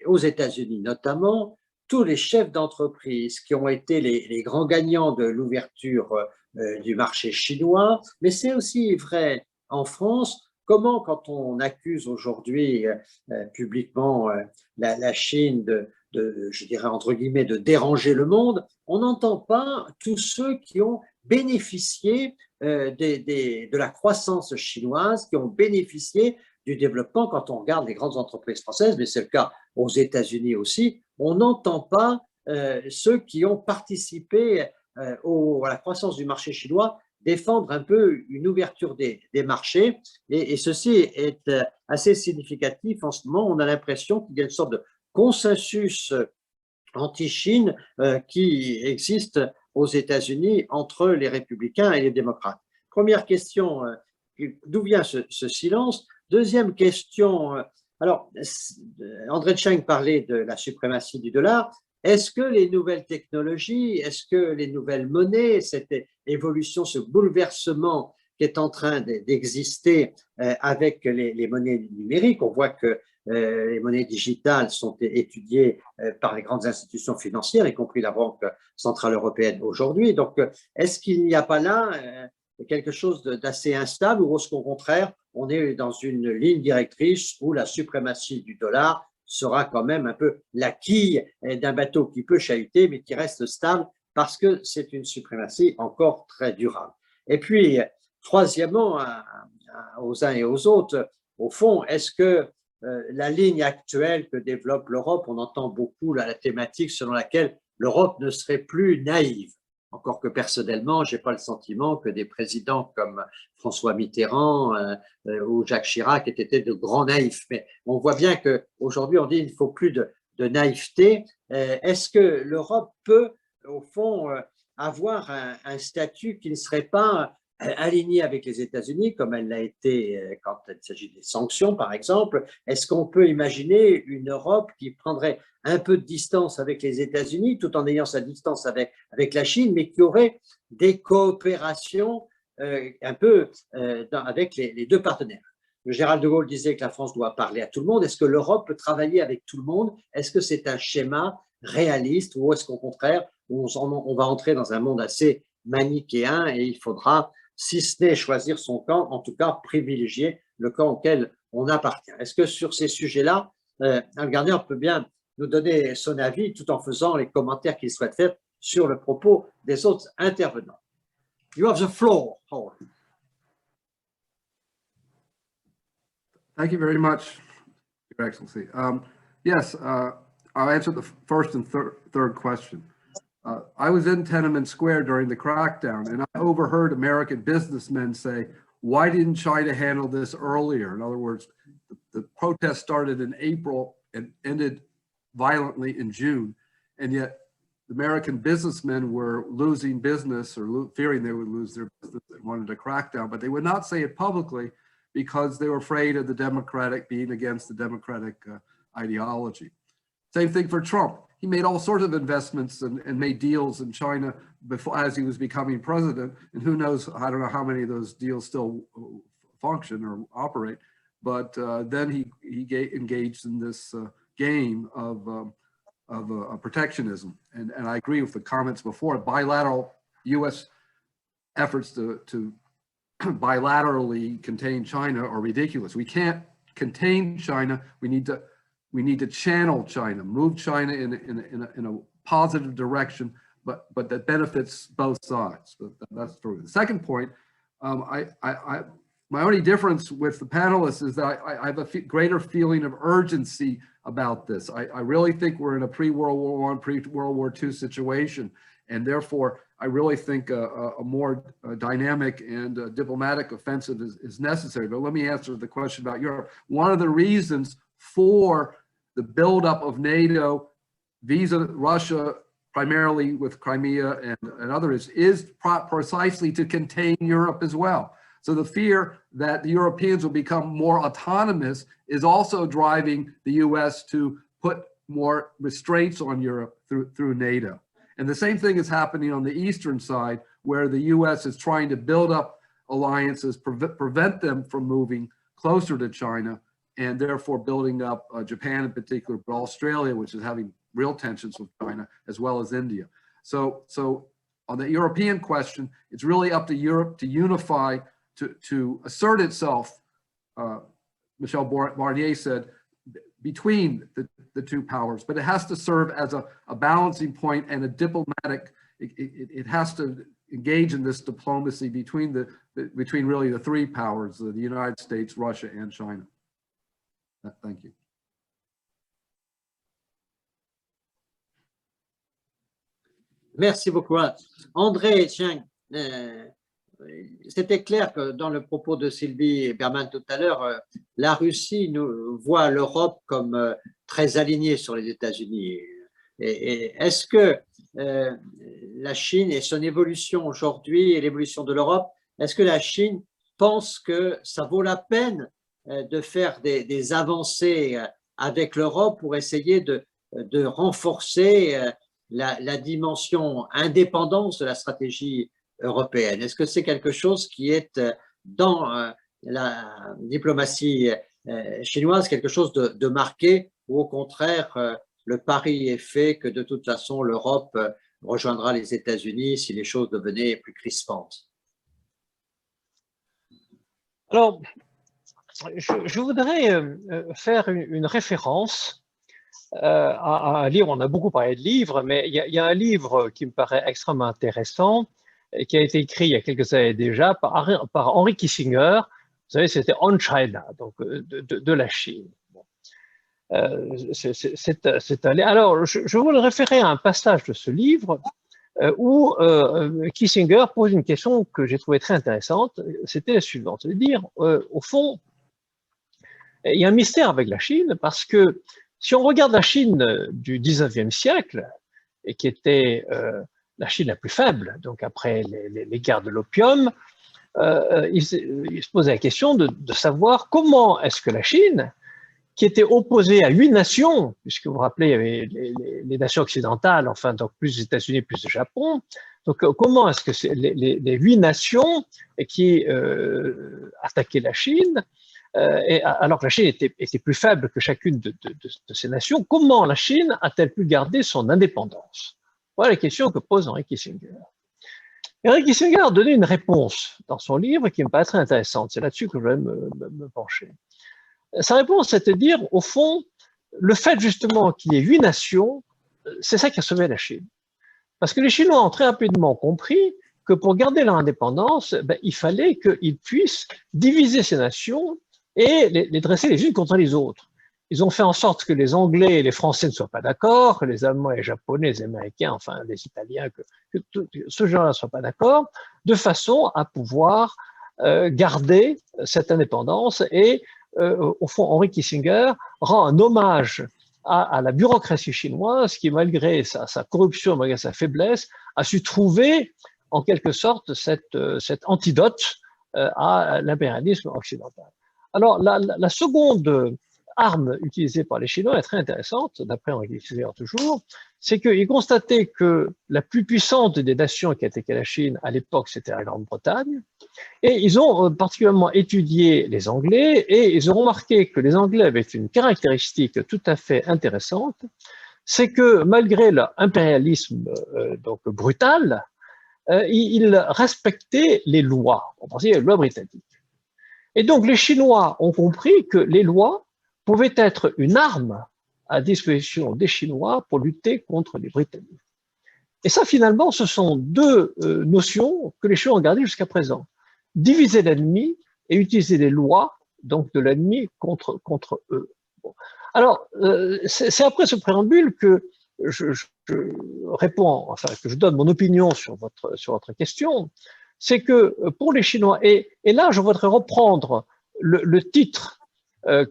A: aux États-Unis notamment, tous les chefs d'entreprise qui ont été les grands gagnants de l'ouverture du marché chinois, mais c'est aussi vrai en France, comment quand on accuse aujourd'hui publiquement la Chine je dirais entre guillemets, de déranger le monde, on n'entend pas tous ceux qui ont bénéficié de la croissance chinoise, qui ont bénéficié du développement quand on regarde les grandes entreprises françaises, mais c'est le cas aux États-Unis aussi, on n'entend pas ceux qui ont participé à la croissance du marché chinois défendre un peu une ouverture des marchés et ceci est assez significatif en ce moment. On a l'impression qu'il y a une sorte de consensus anti-Chine qui existe aux États-Unis entre les républicains et les démocrates. Première question, d'où vient ce silence? Deuxième question, alors André Cheng parlait de la suprématie du dollar. Est-ce que les nouvelles technologies, est-ce que les nouvelles monnaies, cette évolution, ce bouleversement qui est en train d'exister avec les monnaies numériques, on voit que les monnaies digitales sont étudiées par les grandes institutions financières, y compris la Banque centrale européenne aujourd'hui. Donc, est-ce qu'il n'y a pas là quelque chose d'assez instable ou est-ce qu'au contraire, on est dans une ligne directrice où la suprématie du dollar sera quand même un peu la quille d'un bateau qui peut chahuter mais qui reste stable parce que c'est une suprématie encore très durable. Et puis, troisièmement, aux uns et aux autres, au fond, est-ce que la ligne actuelle que développe l'Europe, on entend beaucoup la thématique selon laquelle l'Europe ne serait plus naïve. Encore que personnellement, je n'ai pas le sentiment que des présidents comme François Mitterrand ou Jacques Chirac aient été de grands naïfs. Mais on voit bien qu'aujourd'hui, on dit qu'il ne faut plus de naïveté. Est-ce que l'Europe peut, au fond, avoir un statut qui ne serait pas alignée avec les États-Unis, comme elle l'a été quand il s'agit des sanctions, par exemple? Est-ce qu'on peut imaginer une Europe qui prendrait un peu de distance avec les États-Unis, tout en ayant sa distance avec la Chine, mais qui aurait des coopérations un peu avec les deux partenaires? Le général de Gaulle disait que la France doit parler à tout le monde. Est-ce que l'Europe peut travailler avec tout le monde? Est-ce que c'est un schéma réaliste ou est-ce qu'au contraire, on va entrer dans un monde assez manichéen et il faudra, si ce n'est choisir son camp, en tout cas privilégier le camp auquel on appartient? Est-ce que sur ces sujets-là, Al Gardner peut bien nous donner son avis tout en faisant les commentaires qu'il souhaite faire sur le propos des autres intervenants? You have the floor, Howard.
B: Thank you very much, Your Excellency. Yes, I'll answer the first and third question. I was in Tiananmen Square during the crackdown, and I overheard American businessmen say, why didn't China handle this earlier? In other words, the protest started in April and ended violently in June, and yet American businessmen were losing business or fearing they would lose their business and wanted a crackdown, but they would not say it publicly because they were afraid of the Democratic being against the Democratic ideology. Same thing for Trump. He made all sorts of investments and made deals in China before, as he was becoming president. And who knows, I don't know how many of those deals still function or operate. But then he engaged in this game of protectionism. And I agree with the comments before. Bilateral U.S. efforts to bilaterally contain China are ridiculous. We can't contain China. We need to channel China, move China in a positive direction, but that benefits both sides. But that's true. The second point, my only difference with the panelists is that I have a greater feeling of urgency about this. I really think we're in a pre-World War I, pre-World War II situation, and therefore I really think a more dynamic and diplomatic offensive is necessary. But let me answer the question about Europe. One of the reasons for the buildup of NATO vis-a-vis Russia, primarily with Crimea and others, is precisely to contain Europe as well. So the fear that the Europeans will become more autonomous is also driving the US to put more restraints on Europe through NATO. And the same thing is happening on the eastern side, where the US is trying to build up alliances, prevent them from moving closer to China, and therefore building up Japan in particular, but Australia, which is having real tensions with China, as well as India. So on the European question, it's really up to Europe to unify, to assert itself, Michel Barnier said, between the two powers, but it has to serve as a balancing point and a diplomatic, it has to engage in this diplomacy between really the three powers, the United States, Russia, and China. Thank you.
A: Merci beaucoup. André Cheng, c'était clair que dans le propos de Sylvie Berman tout à l'heure, la Russie nous voit l'Europe comme très alignée sur les États-Unis. Et est-ce que la Chine et son évolution aujourd'hui et l'évolution de l'Europe, est-ce que la Chine pense que ça vaut la peine de faire des avancées avec l'Europe pour essayer de renforcer la dimension indépendance de la stratégie européenne. Est-ce que c'est quelque chose qui est dans la diplomatie chinoise, quelque chose de marqué, ou au contraire, le pari est fait que de toute façon l'Europe rejoindra les États-Unis si les choses devenaient plus crispantes?
C: Alors, je voudrais faire une référence à un livre. On a beaucoup parlé de livres, mais il y a un livre qui me paraît extrêmement intéressant et qui a été écrit il y a quelques années déjà par Henry Kissinger. Vous savez, c'était On China, donc de la Chine. Alors, je voulais référer à un passage de ce livre où Kissinger pose une question que j'ai trouvée très intéressante. C'était la suivante, c'est-à-dire, au fond, il y a un mystère avec la Chine parce que si on regarde la Chine du 19e siècle, et qui était la Chine la plus faible, donc après les guerres de l'opium, il se posait la question de savoir comment est-ce que la Chine, qui était opposée à 8 nations, puisque vous vous rappelez, il y avait les nations occidentales, enfin, donc plus les États-Unis, plus le Japon, donc comment est-ce que les 8 nations qui attaquaient la Chine, et alors que la Chine était plus faible que chacune de ces nations, comment la Chine a-t-elle pu garder son indépendance? Voilà la question que pose Henry Kissinger. Henry Kissinger a donné une réponse dans son livre qui me paraît très intéressante. C'est là-dessus que je vais me pencher. Sa réponse, c'est de dire, au fond, le fait justement qu'il y ait 8 nations, c'est ça qui a sauvé la Chine. Parce que les Chinois ont très rapidement compris que pour garder leur indépendance, il fallait qu'ils puissent diviser ces nations et les dresser les unes contre les autres. Ils ont fait en sorte que les Anglais et les Français ne soient pas d'accord, que les Allemands et les Japonais, les Américains, enfin les Italiens, que ce genre-là ne soit pas d'accord, de façon à pouvoir garder cette indépendance. Et au fond, Henry Kissinger rend un hommage à la bureaucratie chinoise qui, malgré sa corruption, malgré sa faiblesse, a su trouver en quelque sorte cet antidote à l'impérialisme occidental. Alors, la seconde arme utilisée par les Chinois est très intéressante, d'après Henry Kissinger toujours, c'est qu'ils constataient que la plus puissante des nations qui attaquaient la Chine à l'époque, c'était la Grande-Bretagne, et ils ont particulièrement étudié les Anglais, et ils ont remarqué que les Anglais avaient une caractéristique tout à fait intéressante, c'est que malgré leur impérialisme donc brutal, ils respectaient les lois, on pensait les lois britanniques. Et donc les Chinois ont compris que les lois pouvaient être une arme à disposition des Chinois pour lutter contre les Britanniques. Et ça, finalement, ce sont deux notions que les Chinois ont gardées jusqu'à présent. Diviser l'ennemi et utiliser les lois donc de l'ennemi contre eux. Bon. Alors, c'est après ce préambule que je réponds, enfin, que je donne mon opinion sur votre question. C'est que pour les Chinois, et là, je voudrais reprendre le titre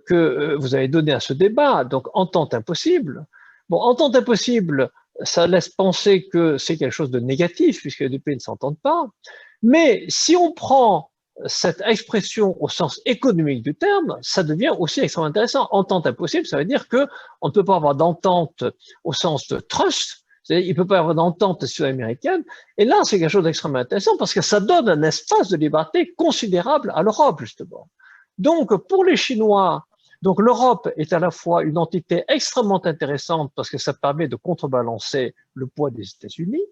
C: que vous avez donné à ce débat, donc entente impossible. Bon, entente impossible, ça laisse penser que c'est quelque chose de négatif puisque les deux pays ne s'entendent pas. Mais si on prend cette expression au sens économique du terme, ça devient aussi extrêmement intéressant. Entente impossible, ça veut dire que on ne peut pas avoir d'entente au sens de trust. Il ne peut pas y avoir d'entente sud-américaine. Et là, c'est quelque chose d'extrêmement intéressant parce que ça donne un espace de liberté considérable à l'Europe, justement. Donc, pour les Chinois, donc l'Europe est à la fois une entité extrêmement intéressante parce que ça permet de contrebalancer le poids des États-Unis.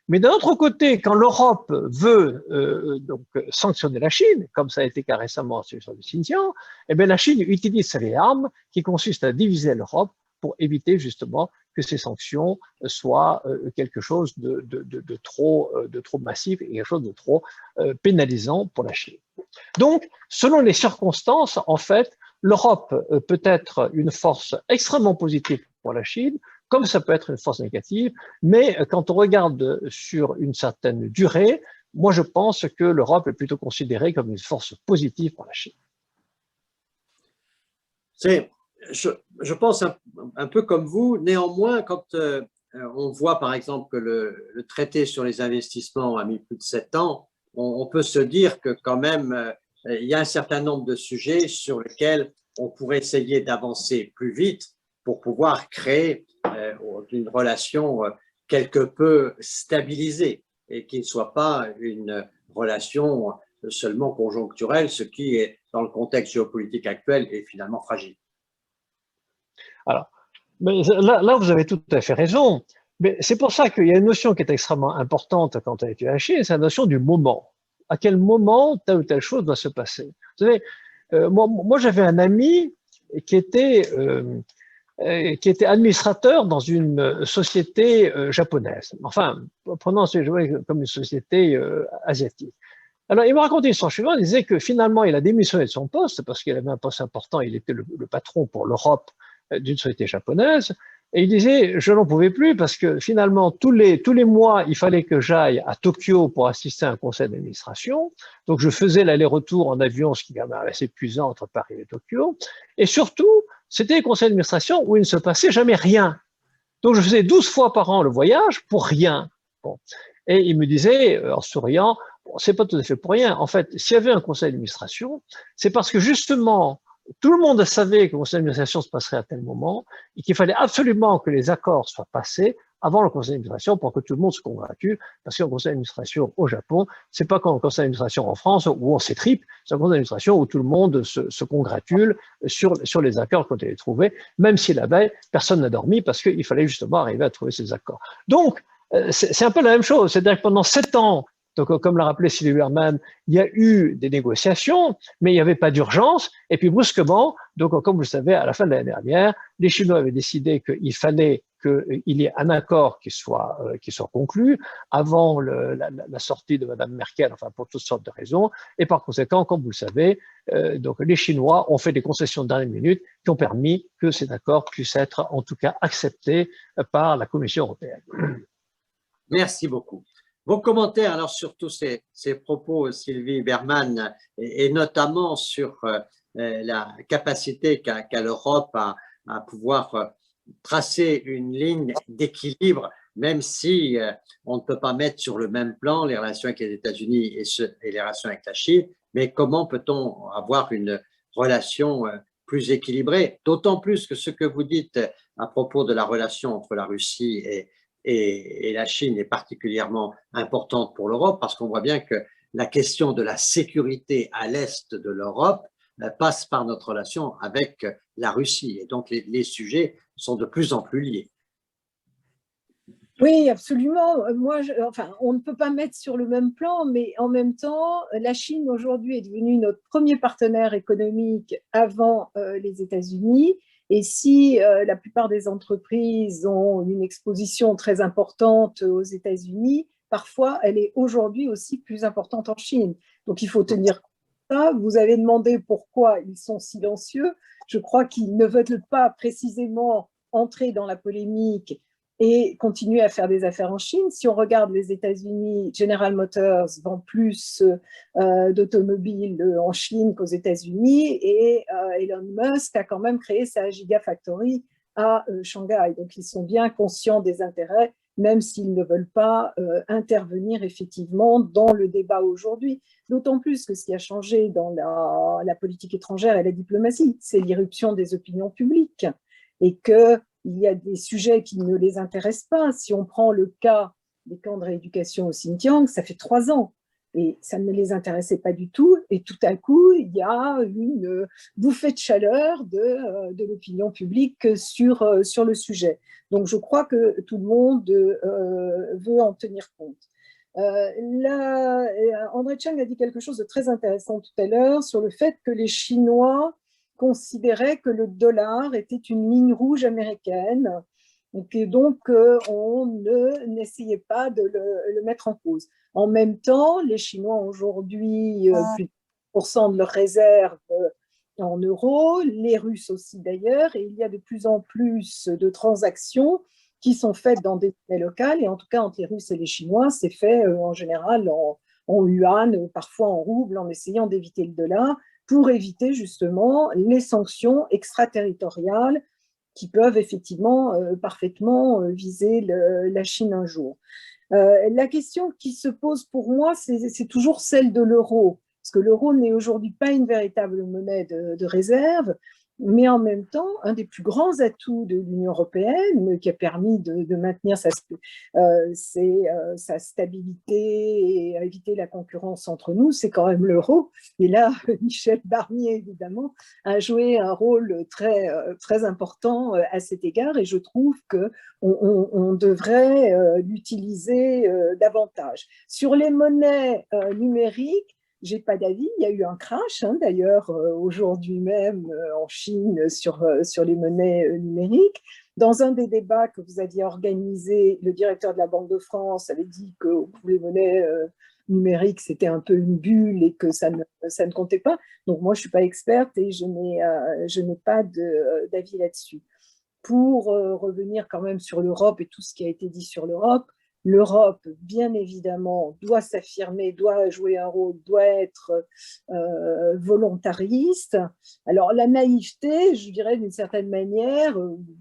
C: Mais d'un autre côté, quand l'Europe veut donc sanctionner la Chine, comme ça a été cas récemment sur le Xinjiang, eh bien la Chine utilise ses armes qui consistent à diviser l'Europe pour éviter justement que ces sanctions soient quelque chose de trop massif et quelque chose de trop pénalisant pour la Chine. Donc, selon les circonstances, en fait, l'Europe peut être une force extrêmement positive pour la Chine, comme ça peut être une force négative, mais quand on regarde sur une certaine durée, moi je pense que l'Europe est plutôt considérée comme une force positive pour la Chine.
A: Je pense un peu comme vous. Néanmoins, quand on voit par exemple que le traité sur les investissements a mis plus de 7 ans, on peut se dire que quand même il y a un certain nombre de sujets sur lesquels on pourrait essayer d'avancer plus vite pour pouvoir créer une relation quelque peu stabilisée et qui ne soit pas une relation seulement conjoncturelle, ce qui est, dans le contexte géopolitique actuel, est finalement fragile.
C: Alors, mais là, vous avez tout à fait raison. Mais c'est pour ça qu'il y a une notion qui est extrêmement importante quand on étudie la Chine, c'est la notion du moment. À quel moment telle ou telle chose doit se passer. Vous savez, moi j'avais un ami qui était administrateur dans une société japonaise. Enfin, prenons comme une société asiatique. Alors, il me racontait une histoire suivante, il disait que finalement, il a démissionné de son poste parce qu'il avait un poste important, il était le patron pour l'Europe d'une société japonaise, et il disait, je n'en pouvais plus parce que finalement, tous les mois, il fallait que j'aille à Tokyo pour assister à un conseil d'administration, donc je faisais l'aller-retour en avion, ce qui est quand même assez épuisant entre Paris et Tokyo, et surtout, c'était un conseil d'administration où il ne se passait jamais rien. Donc je faisais 12 fois par an le voyage pour rien. Bon. Et il me disait, en souriant, bon, c'est pas tout à fait pour rien. En fait, s'il y avait un conseil d'administration, c'est parce que justement, tout le monde savait que le conseil d'administration se passerait à tel moment et qu'il fallait absolument que les accords soient passés avant le conseil d'administration pour que tout le monde se congratule. Parce qu'un conseil d'administration au Japon, c'est pas comme un conseil d'administration en France où on s'étripe, c'est un conseil d'administration où tout le monde se congratule sur les accords qui ont été trouvés, même si la veille, personne n'a dormi parce qu'il fallait justement arriver à trouver ces accords. Donc, c'est un peu la même chose. C'est-à-dire que pendant 7 ans, donc, comme l'a rappelé Sylvie Berman, il y a eu des négociations, mais il n'y avait pas d'urgence. Et puis, brusquement, donc, comme vous le savez, à la fin de l'année dernière, les Chinois avaient décidé qu'il fallait qu'il y ait un accord qui soit conclu avant la sortie de Mme Merkel, enfin, pour toutes sortes de raisons. Et par conséquent, comme vous le savez, donc, les Chinois ont fait des concessions de dernière minute qui ont permis que cet accord puisse être, en tout cas, accepté par la Commission européenne.
A: Merci beaucoup. Vos commentaires alors sur tous ces propos, Sylvie Berman, et notamment sur la capacité qu'a l'Europe à pouvoir tracer une ligne d'équilibre, même si on ne peut pas mettre sur le même plan les relations avec les États-Unis et les relations avec la Chine, mais comment peut-on avoir une relation plus équilibrée, d'autant plus que ce que vous dites à propos de la relation entre la Russie et la Chine est particulièrement importante pour l'Europe parce qu'on voit bien que la question de la sécurité à l'est de l'Europe passe par notre relation avec la Russie. Et donc, les sujets sont de plus en plus liés.
D: Oui, absolument. On ne peut pas mettre sur le même plan, mais en même temps, la Chine aujourd'hui est devenue notre premier partenaire économique avant les États-Unis. Et si la plupart des entreprises ont une exposition très importante aux États-Unis, parfois elle est aujourd'hui aussi plus importante en Chine. Donc il faut tenir compte de ça. Vous avez demandé pourquoi ils sont silencieux. Je crois qu'ils ne veulent pas précisément entrer dans la polémique et continuer à faire des affaires en Chine. Si on regarde les États-Unis, General Motors vend plus d'automobiles en Chine qu'aux États-Unis et Elon Musk a quand même créé sa Gigafactory à Shanghai. Donc, ils sont bien conscients des intérêts, même s'ils ne veulent pas intervenir effectivement dans le débat aujourd'hui. D'autant plus que ce qui a changé dans la politique étrangère et la diplomatie, c'est l'irruption des opinions publiques et que il y a des sujets qui ne les intéressent pas. Si on prend le cas des camps de rééducation au Xinjiang, ça fait 3 ans et ça ne les intéressait pas du tout. Et tout à coup, il y a une bouffée de chaleur de l'opinion publique sur le sujet. Donc, je crois que tout le monde veut en tenir compte. André Chang a dit quelque chose de très intéressant tout à l'heure sur le fait que les Chinois considérait que le dollar était une ligne rouge américaine et que donc on n'essayait pas de le mettre en cause. En même temps, les Chinois ont aujourd'hui plus de 10% de leurs réserves en euros, les Russes aussi d'ailleurs, et il y a de plus en plus de transactions qui sont faites dans des monnaies locales, et en tout cas entre les Russes et les Chinois, c'est fait en général en yuan, parfois en rouble, en essayant d'éviter le dollar, pour éviter justement les sanctions extraterritoriales qui peuvent effectivement parfaitement viser la Chine un jour. La question qui se pose pour moi, c'est toujours celle de l'euro. parce que l'euro n'est aujourd'hui pas une véritable monnaie de réserve, mais en même temps, un des plus grands atouts de l'Union européenne, qui a permis de maintenir sa stabilité et à éviter la concurrence entre nous, c'est quand même l'euro. Et là, Michel Barnier, évidemment, a joué un rôle très, très important à cet égard, et je trouve qu'on devrait l'utiliser davantage. Sur les monnaies numériques, j'ai pas d'avis. Il y a eu un crash, d'ailleurs, aujourd'hui même en Chine sur les monnaies numériques. Dans un des débats que vous aviez organisé, le directeur de la Banque de France avait dit que pour les monnaies numériques, c'était un peu une bulle et que ça ne comptait pas. Donc moi, je suis pas experte et je n'ai pas d'avis là-dessus. Pour revenir quand même sur l'Europe et tout ce qui a été dit sur l'Europe, l'Europe, bien évidemment, doit s'affirmer, doit jouer un rôle, doit être volontariste. Alors, la naïveté, je dirais d'une certaine manière,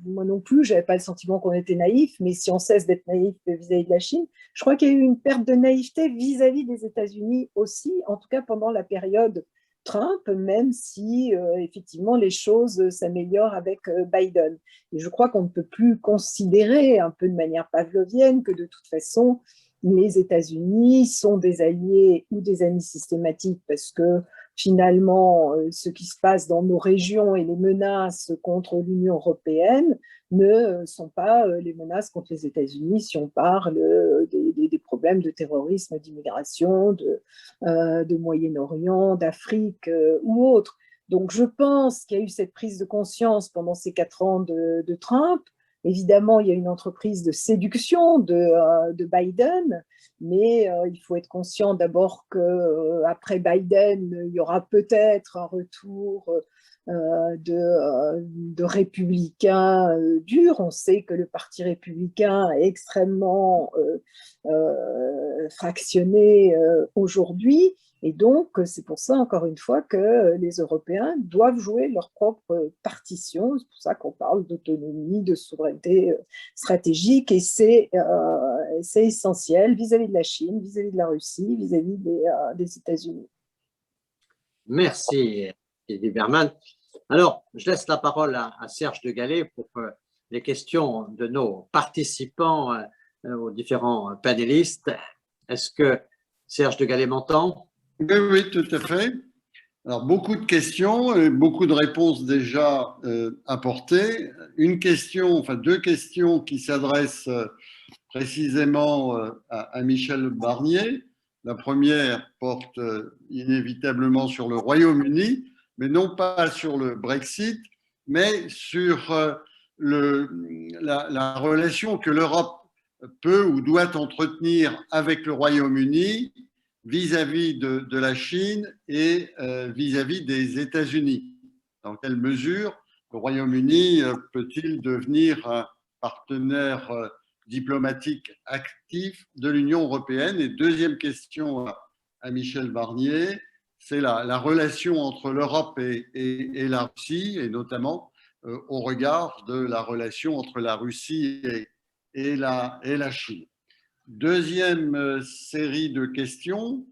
D: moi non plus, je n'avais pas le sentiment qu'on était naïf, mais si on cesse d'être naïf vis-à-vis de la Chine, je crois qu'il y a eu une perte de naïveté vis-à-vis des États-Unis aussi, en tout cas pendant la période Trump, même si effectivement les choses s'améliorent avec Biden. Et je crois qu'on ne peut plus considérer un peu de manière pavlovienne que de toute façon les États-Unis sont des alliés ou des amis systématiques, parce que finalement ce qui se passe dans nos régions et les menaces contre l'Union européenne ne sont pas les menaces contre les États-Unis si on parle des problèmes de terrorisme, d'immigration, de Moyen-Orient, d'Afrique ou autres. Donc je pense qu'il y a eu cette prise de conscience pendant ces 4 ans de Trump. Évidemment, il y a une entreprise de séduction de Biden, mais il faut être conscient d'abord qu'après Biden, il y aura peut-être un retour de républicains durs. On sait que le Parti républicain est extrêmement fractionné aujourd'hui. Et donc, c'est pour ça, encore une fois, que les Européens doivent jouer leur propre partition. C'est pour ça qu'on parle d'autonomie, de souveraineté stratégique. Et c'est essentiel vis-à-vis de la Chine, vis-à-vis de la Russie, vis-à-vis des États-Unis.
A: Merci, Sylvie Berman. Alors, je laisse la parole à Serge de Gallet pour les questions de nos participants aux différents panélistes. Est-ce que Serge de Gallet m'entend?
F: Oui, oui, tout à fait. Alors, beaucoup de questions et beaucoup de réponses déjà apportées. Une question, enfin 2 questions qui s'adressent précisément à Michel Barnier. La première porte inévitablement sur le Royaume-Uni, mais non pas sur le Brexit, mais sur la relation que l'Europe peut ou doit entretenir avec le Royaume-Uni vis-à-vis de la Chine et vis-à-vis des États-Unis. Dans quelle mesure le Royaume-Uni peut-il devenir un partenaire diplomatique actif de l'Union européenne? Et deuxième question à Michel Barnier, c'est la relation entre l'Europe et la Russie, et notamment au regard de la relation entre la Russie et la Chine. Deuxième série de questions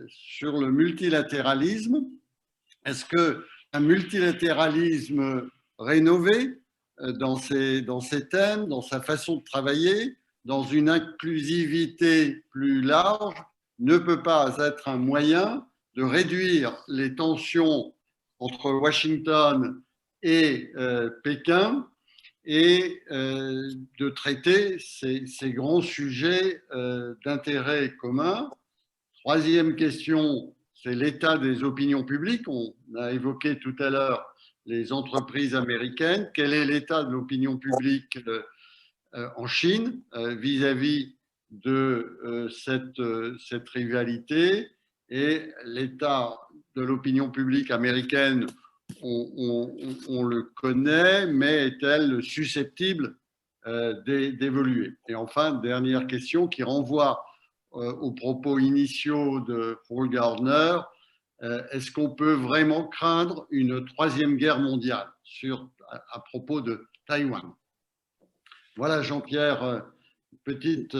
F: sur le multilatéralisme. Est-ce qu'un multilatéralisme rénové dans ses thèmes, dans sa façon de travailler, dans une inclusivité plus large, ne peut pas être un moyen de réduire les tensions entre Washington et Pékin et de traiter ces grands sujets d'intérêt commun? Troisième question, c'est l'état des opinions publiques. On a évoqué tout à l'heure les entreprises américaines. Quel est l'état de l'opinion publique en Chine vis-à-vis de cette rivalité? Et l'état de l'opinion publique américaine, on le connaît, mais est-elle susceptible d'évoluer? Et enfin, dernière question qui renvoie aux propos initiaux de Paul Gardner, est-ce qu'on peut vraiment craindre une 3e guerre mondiale à propos de Taïwan? Voilà, Jean-Pierre, petite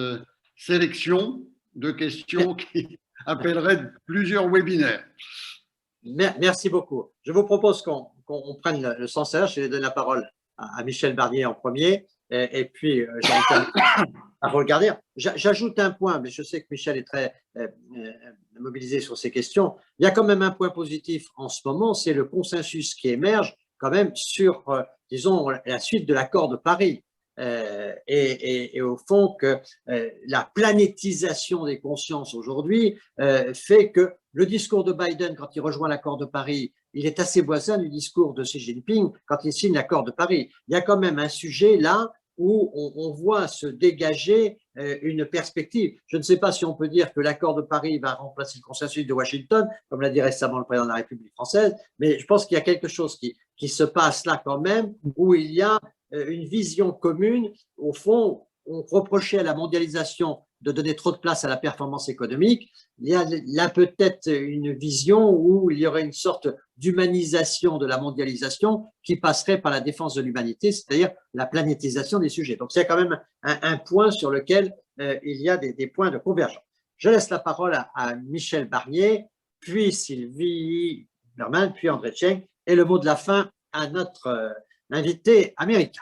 F: sélection de questions appellerait plusieurs webinaires.
A: Merci beaucoup. Je vous propose qu'on prenne le sens inverse. Je vais donner la parole à Michel Barnier en premier, et puis j'invite à regarder. J'ajoute un point, mais je sais que Michel est très mobilisé sur ces questions. Il y a quand même un point positif en ce moment, c'est le consensus qui émerge quand même sur, disons, la suite de l'accord de Paris. Et au fond que la planétisation des consciences aujourd'hui fait que le discours de Biden quand il rejoint l'accord de Paris, il est assez voisin du discours de Xi Jinping quand il signe l'accord de Paris. Il y a quand même un sujet là où on voit se dégager une perspective. Je ne sais pas si on peut dire que l'accord de Paris va remplacer le consensus de Washington, comme l'a dit récemment le président de la République française, mais je pense qu'il y a quelque chose qui se passe là quand même, où il y a une vision commune. Au fond, on reprochait à la mondialisation de donner trop de place à la performance économique. Il y a là peut-être une vision où il y aurait une sorte d'humanisation de la mondialisation qui passerait par la défense de l'humanité, c'est-à-dire la planétisation des sujets. Donc c'est quand même un point sur lequel il y a des points de convergence. Je laisse la parole à Michel Barnier, puis Sylvie Berman, puis André Cheng, et le mot de la fin à notre invité américain.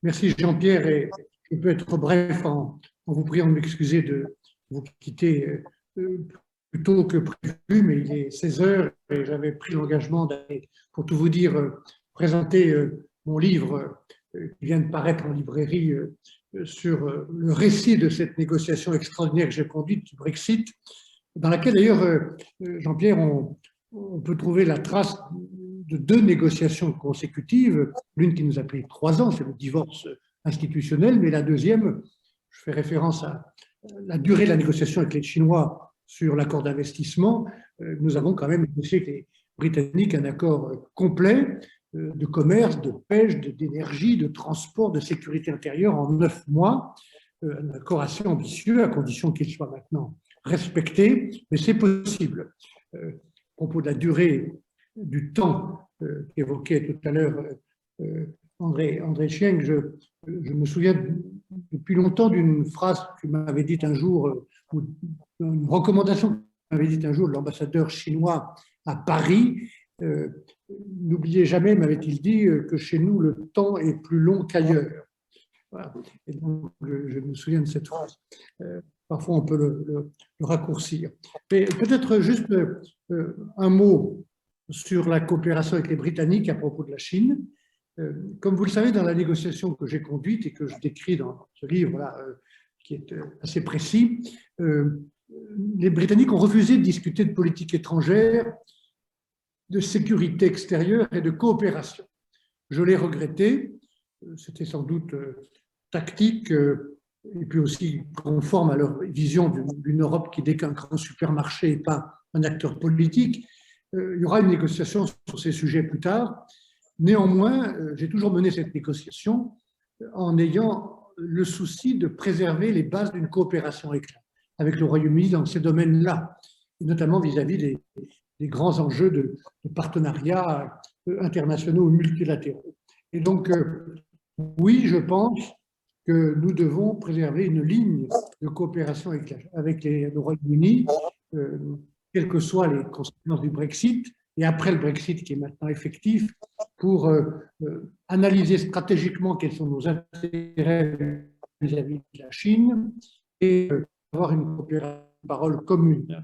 E: Merci Jean-Pierre, et je peux être bref en vous priant de m'excuser de vous quitter plus tôt que prévu, mais il est 16 heures et j'avais pris l'engagement d'aller, pour tout vous dire, présenter mon livre qui vient de paraître en librairie sur le récit de cette négociation extraordinaire que j'ai conduite du Brexit, dans laquelle d'ailleurs, Jean-Pierre, on peut trouver la trace de 2 négociations consécutives, l'une qui nous a pris 3 ans, c'est le divorce institutionnel, mais la deuxième, je fais référence à la durée de la négociation avec les Chinois sur l'accord d'investissement. Nous avons quand même négocié avec les Britanniques un accord complet de commerce, de pêche, d'énergie, de transport, de sécurité intérieure en 9 mois, un accord assez ambitieux à condition qu'il soit maintenant respecté, mais c'est possible. À propos de la durée du temps qu'évoquait tout à l'heure André Cheng, je me souviens depuis longtemps d'une phrase que m'avait dite un jour, ou une recommandation que m'avait dite un jour l'ambassadeur chinois à Paris. N'oubliez jamais, m'avait-il dit, que chez nous le temps est plus long qu'ailleurs. Voilà. Et donc, je me souviens de cette phrase. Parfois, on peut le raccourcir. Mais peut-être juste un mot sur la coopération avec les Britanniques à propos de la Chine. Comme vous le savez, dans la négociation que j'ai conduite et que je décris dans ce livre-là, qui est assez précis, les Britanniques ont refusé de discuter de politique étrangère, de sécurité extérieure et de coopération. Je l'ai regretté, c'était sans doute tactique et puis aussi conforme à leur vision d'une Europe qui n'est qu'un grand supermarché et pas un acteur politique. Il y aura une négociation sur ces sujets plus tard. Néanmoins, j'ai toujours mené cette négociation en ayant le souci de préserver les bases d'une coopération avec le Royaume-Uni dans ces domaines-là, et notamment vis-à-vis des grands enjeux de partenariats internationaux ou multilatéraux. Et donc, oui, je pense que nous devons préserver une ligne de coopération avec le Royaume-Uni, quelles que soient les conséquences du Brexit, et après le Brexit qui est maintenant effectif, pour analyser stratégiquement quels sont nos intérêts vis-à-vis de la Chine et avoir une coopération de parole commune.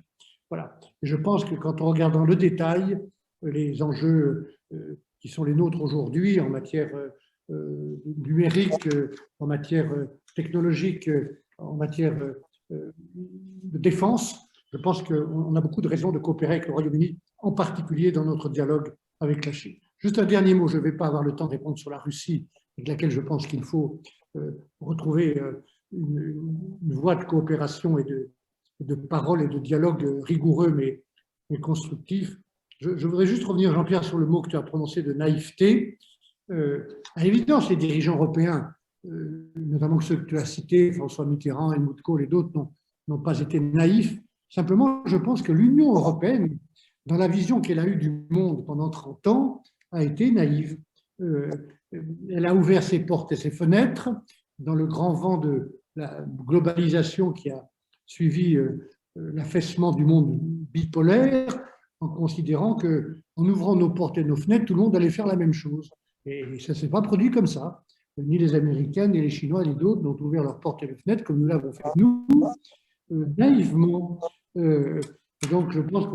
E: Voilà. Et je pense que quand on regarde dans le détail les enjeux qui sont les nôtres aujourd'hui en matière numérique, en matière technologique, en matière de défense, je pense qu'on a beaucoup de raisons de coopérer avec le Royaume-Uni, en particulier dans notre dialogue avec la Chine. Juste un dernier mot, je ne vais pas avoir le temps de répondre sur la Russie, avec laquelle je pense qu'il faut retrouver une voie de coopération et de parole et de dialogue rigoureux mais constructif. Je voudrais juste revenir, Jean-Pierre, sur le mot que tu as prononcé de naïveté. À l'évidence, les dirigeants européens, notamment ceux que tu as cités, François Mitterrand, Helmut Kohl et d'autres, n'ont pas été naïfs. Simplement, je pense que l'Union européenne, dans la vision qu'elle a eue du monde pendant 30 ans, a été naïve. Elle a ouvert ses portes et ses fenêtres dans le grand vent de la globalisation qui a suivi l'affaissement du monde bipolaire en considérant qu'en ouvrant nos portes et nos fenêtres, tout le monde allait faire la même chose. Et ça ne s'est pas produit comme ça. Ni les Américains, ni les Chinois, ni d'autres n'ont ouvert leurs portes et les fenêtres comme nous l'avons fait nous, naïvement. Donc je pense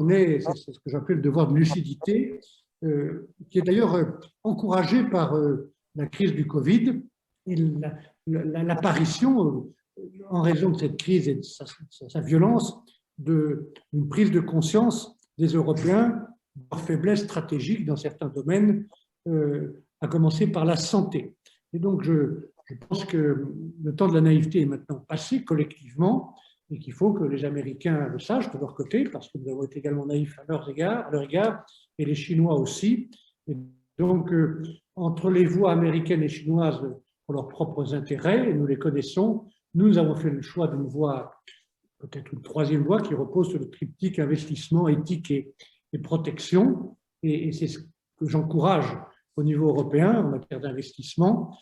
E: c'est ce que j'appelle le devoir de lucidité, qui est d'ailleurs encouragé par la crise du Covid et l'apparition, en raison de cette crise et de sa violence, d'une prise de conscience des Européens de leur faiblesse stratégique dans certains domaines, à commencer par la santé. Et donc, je pense que le temps de la naïveté est maintenant passé collectivement et qu'il faut que les Américains le sachent de leur côté, parce que nous avons été également naïfs à leur égard, et les Chinois aussi. Et donc, entre les voies américaines et chinoises pour leurs propres intérêts, et nous les connaissons, nous avons fait le choix d'une voie, peut-être une troisième voie, qui repose sur le triptyque investissement, éthique et protection. Et c'est ce que j'encourage au niveau européen en matière d'investissement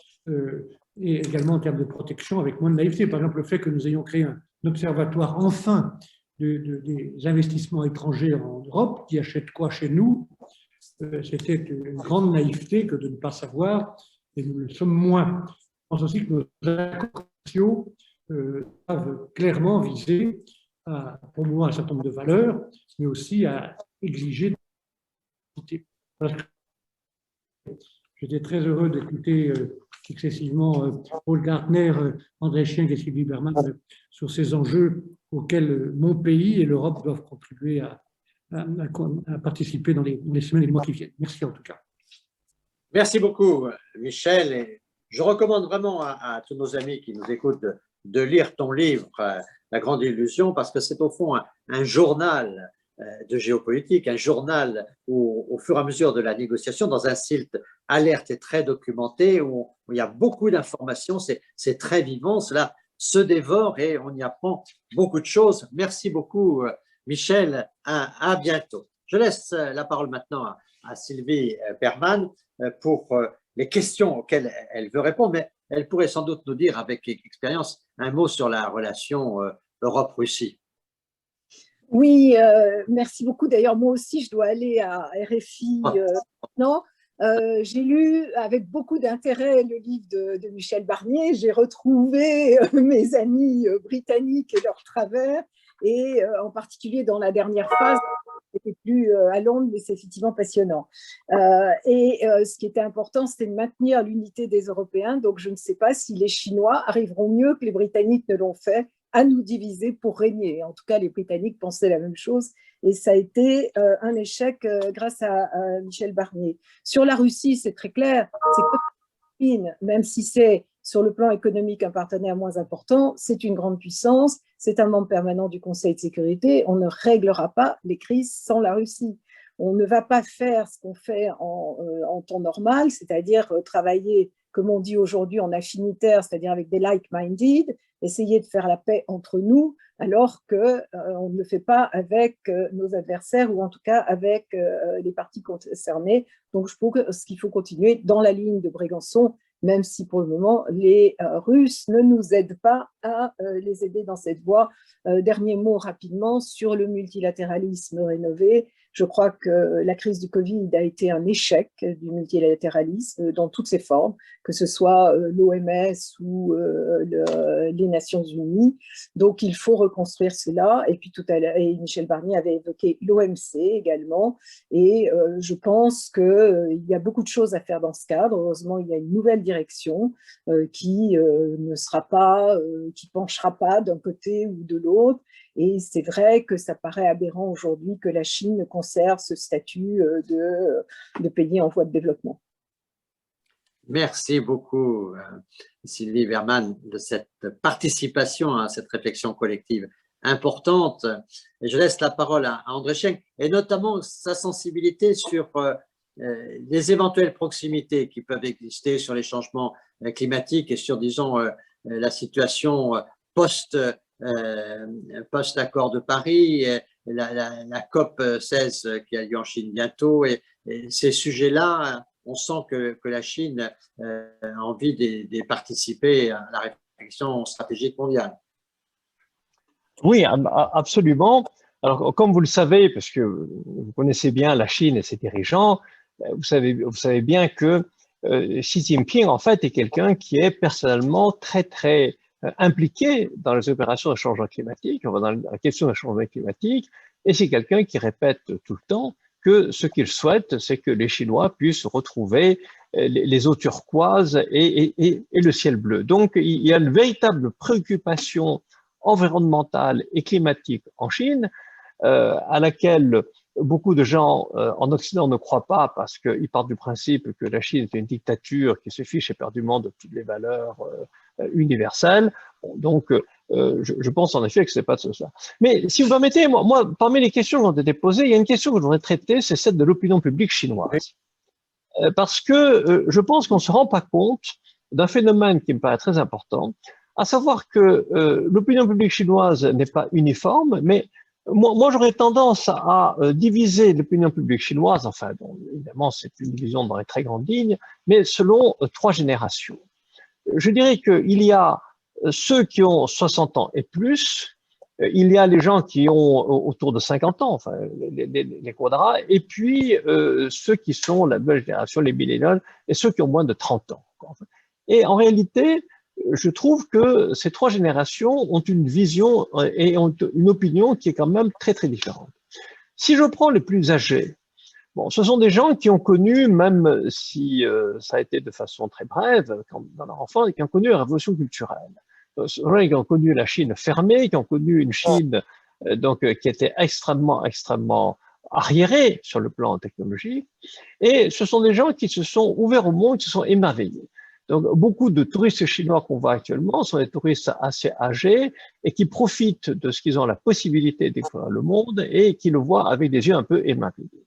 E: et également en termes de protection avec moins de naïveté. Par exemple, le fait que nous ayons créé un observatoire enfin des investissements étrangers en Europe, qui achètent quoi chez nous, c'était une grande naïveté que de ne pas savoir, et nous le sommes moins. Je pense aussi que nos accords commerciaux doivent clairement viser à promouvoir un certain nombre de valeurs, mais aussi à exiger. J'étais très heureux d'écouter successivement Paul Gartner, André Schenck et Sylvie Berman sur ces enjeux auxquels mon pays et l'Europe doivent contribuer à participer dans les semaines et les mois qui viennent. Merci en tout cas.
A: Merci beaucoup, Michel. Et je recommande vraiment à tous nos amis qui nous écoutent de lire ton livre, La Grande Illusion, parce que c'est au fond un journal de géopolitique, un journal où, au fur et à mesure de la négociation, dans un site alerte et très documenté, où il y a beaucoup d'informations, c'est très vivant, cela se dévore et on y apprend beaucoup de choses. Merci beaucoup, Michel, à bientôt. Je laisse la parole maintenant à Sylvie Berman pour les questions auxquelles elle veut répondre, mais elle pourrait sans doute nous dire avec expérience un mot sur la relation Europe-Russie.
D: Oui, merci beaucoup. D'ailleurs, moi aussi, je dois aller à RFI maintenant. J'ai lu avec beaucoup d'intérêt le livre de Michel Barnier. J'ai retrouvé mes amis britanniques et leurs travers, et en particulier dans la dernière phase, c'était plus à Londres, mais c'est effectivement passionnant. Ce qui était important, c'était de maintenir l'unité des Européens. Donc, je ne sais pas si les Chinois arriveront mieux que les Britanniques ne l'ont fait à nous diviser pour régner. En tout cas, les Britanniques pensaient la même chose et ça a été un échec grâce à Michel Barnier. Sur la Russie, c'est très clair, c'est que la Chine, même si c'est sur le plan économique un partenaire moins important, c'est une grande puissance, c'est un membre permanent du Conseil de sécurité, on ne réglera pas les crises sans la Russie. On ne va pas faire ce qu'on fait en temps normal, c'est-à-dire travailler, comme on dit aujourd'hui, en affinitaire, c'est-à-dire avec des like-minded, essayer de faire la paix entre nous, alors qu'on ne le fait pas avec nos adversaires ou en tout cas avec les parties concernées. Donc, je pense qu'il faut continuer dans la ligne de Brégançon, même si pour le moment, les Russes ne nous aident pas à les aider dans cette voie. Dernier mot rapidement sur le multilatéralisme rénové. Je crois que la crise du Covid a été un échec du multilatéralisme dans toutes ses formes, que ce soit l'OMS ou les Nations Unies. Donc, il faut reconstruire cela. Et puis, tout à l'heure, Michel Barnier avait évoqué l'OMC également. Et je pense qu'il y a beaucoup de choses à faire dans ce cadre. Heureusement, il y a une nouvelle direction qui ne sera pas, qui penchera pas d'un côté ou de l'autre. Et c'est vrai que ça paraît aberrant aujourd'hui que la Chine conserve ce statut de pays en voie de développement.
A: Merci beaucoup, Sylvie Berman, de cette participation à cette réflexion collective importante. Et je laisse la parole à André Schenck, et notamment sa sensibilité sur les éventuelles proximités qui peuvent exister sur les changements climatiques et sur, disons, la situation post-accord de Paris, la COP 16 qui a lieu en Chine bientôt, et ces sujets-là, on sent que la Chine a envie de participer à la réflexion stratégique mondiale.
C: Oui, absolument. Alors, comme vous le savez, parce que vous connaissez bien la Chine et ses dirigeants, vous savez bien que Xi Jinping, en fait, est quelqu'un qui est personnellement très impliqué dans les opérations de changement climatique, dans la question du changement climatique, et c'est quelqu'un qui répète tout le temps que ce qu'il souhaite, c'est que les Chinois puissent retrouver les eaux turquoises et le ciel bleu. Donc, il y a une véritable préoccupation environnementale et climatique en Chine, à laquelle beaucoup de gens en Occident ne croient pas parce qu'ils partent du principe que la Chine est une dictature qui se fiche éperdument de toutes les valeurs universelles. Bon, donc, je pense en effet que ce n'est pas de ça. Mais si vous permettez, moi, parmi les questions qui ont été posées, il y a une question que je voudrais traiter, c'est celle de l'opinion publique chinoise. Parce que je pense qu'on ne se rend pas compte d'un phénomène qui me paraît très important, à savoir que l'opinion publique chinoise n'est pas uniforme, mais moi j'aurais tendance à diviser l'opinion publique chinoise, enfin, bon, évidemment, c'est une division dans les très grandes lignes, mais selon 3 générations. Je dirais qu'il y a ceux qui ont 60 ans et plus, il y a les gens qui ont autour de 50 ans, enfin, les quadras, et puis ceux qui sont la nouvelle génération, les millénials, et ceux qui ont moins de 30 ans. Et en réalité, je trouve que ces 3 générations ont une vision et ont une opinion qui est quand même très différente. Si je prends les plus âgés, bon, ce sont des gens qui ont connu, même si ça a été de façon très brève, dans leur enfance, qui ont connu la révolution culturelle. Ce sont des gens qui ont connu la Chine fermée, qui ont connu une Chine qui était extrêmement arriérée sur le plan technologique. Et ce sont des gens qui se sont ouverts au monde, qui se sont émerveillés. Donc, beaucoup de touristes chinois qu'on voit actuellement sont des touristes assez âgés et qui profitent de ce qu'ils ont la possibilité de découvrir le monde et qui le voient avec des yeux un peu émerveillés.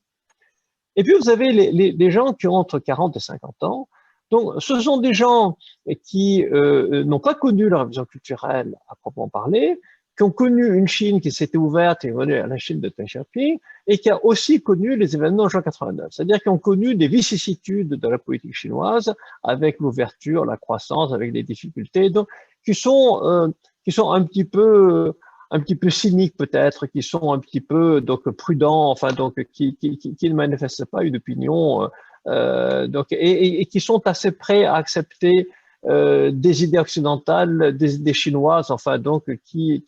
C: Et puis, vous avez les gens qui ont entre 40 et 50 ans. Donc, ce sont des gens qui n'ont pas connu la révolution culturelle à proprement parler, qui ont connu une Chine qui s'était ouverte et venue à la Chine de Deng Xiaoping, et qui a aussi connu les événements de juin 89. C'est-à-dire qui ont connu des vicissitudes de la politique chinoise, avec l'ouverture, la croissance, avec les difficultés, donc, qui sont un petit peu cyniques peut-être, qui sont un petit peu donc prudents, enfin donc qui ne manifestent pas une opinion donc et qui sont assez prêts à accepter des idées occidentales, des idées chinoises, enfin donc qui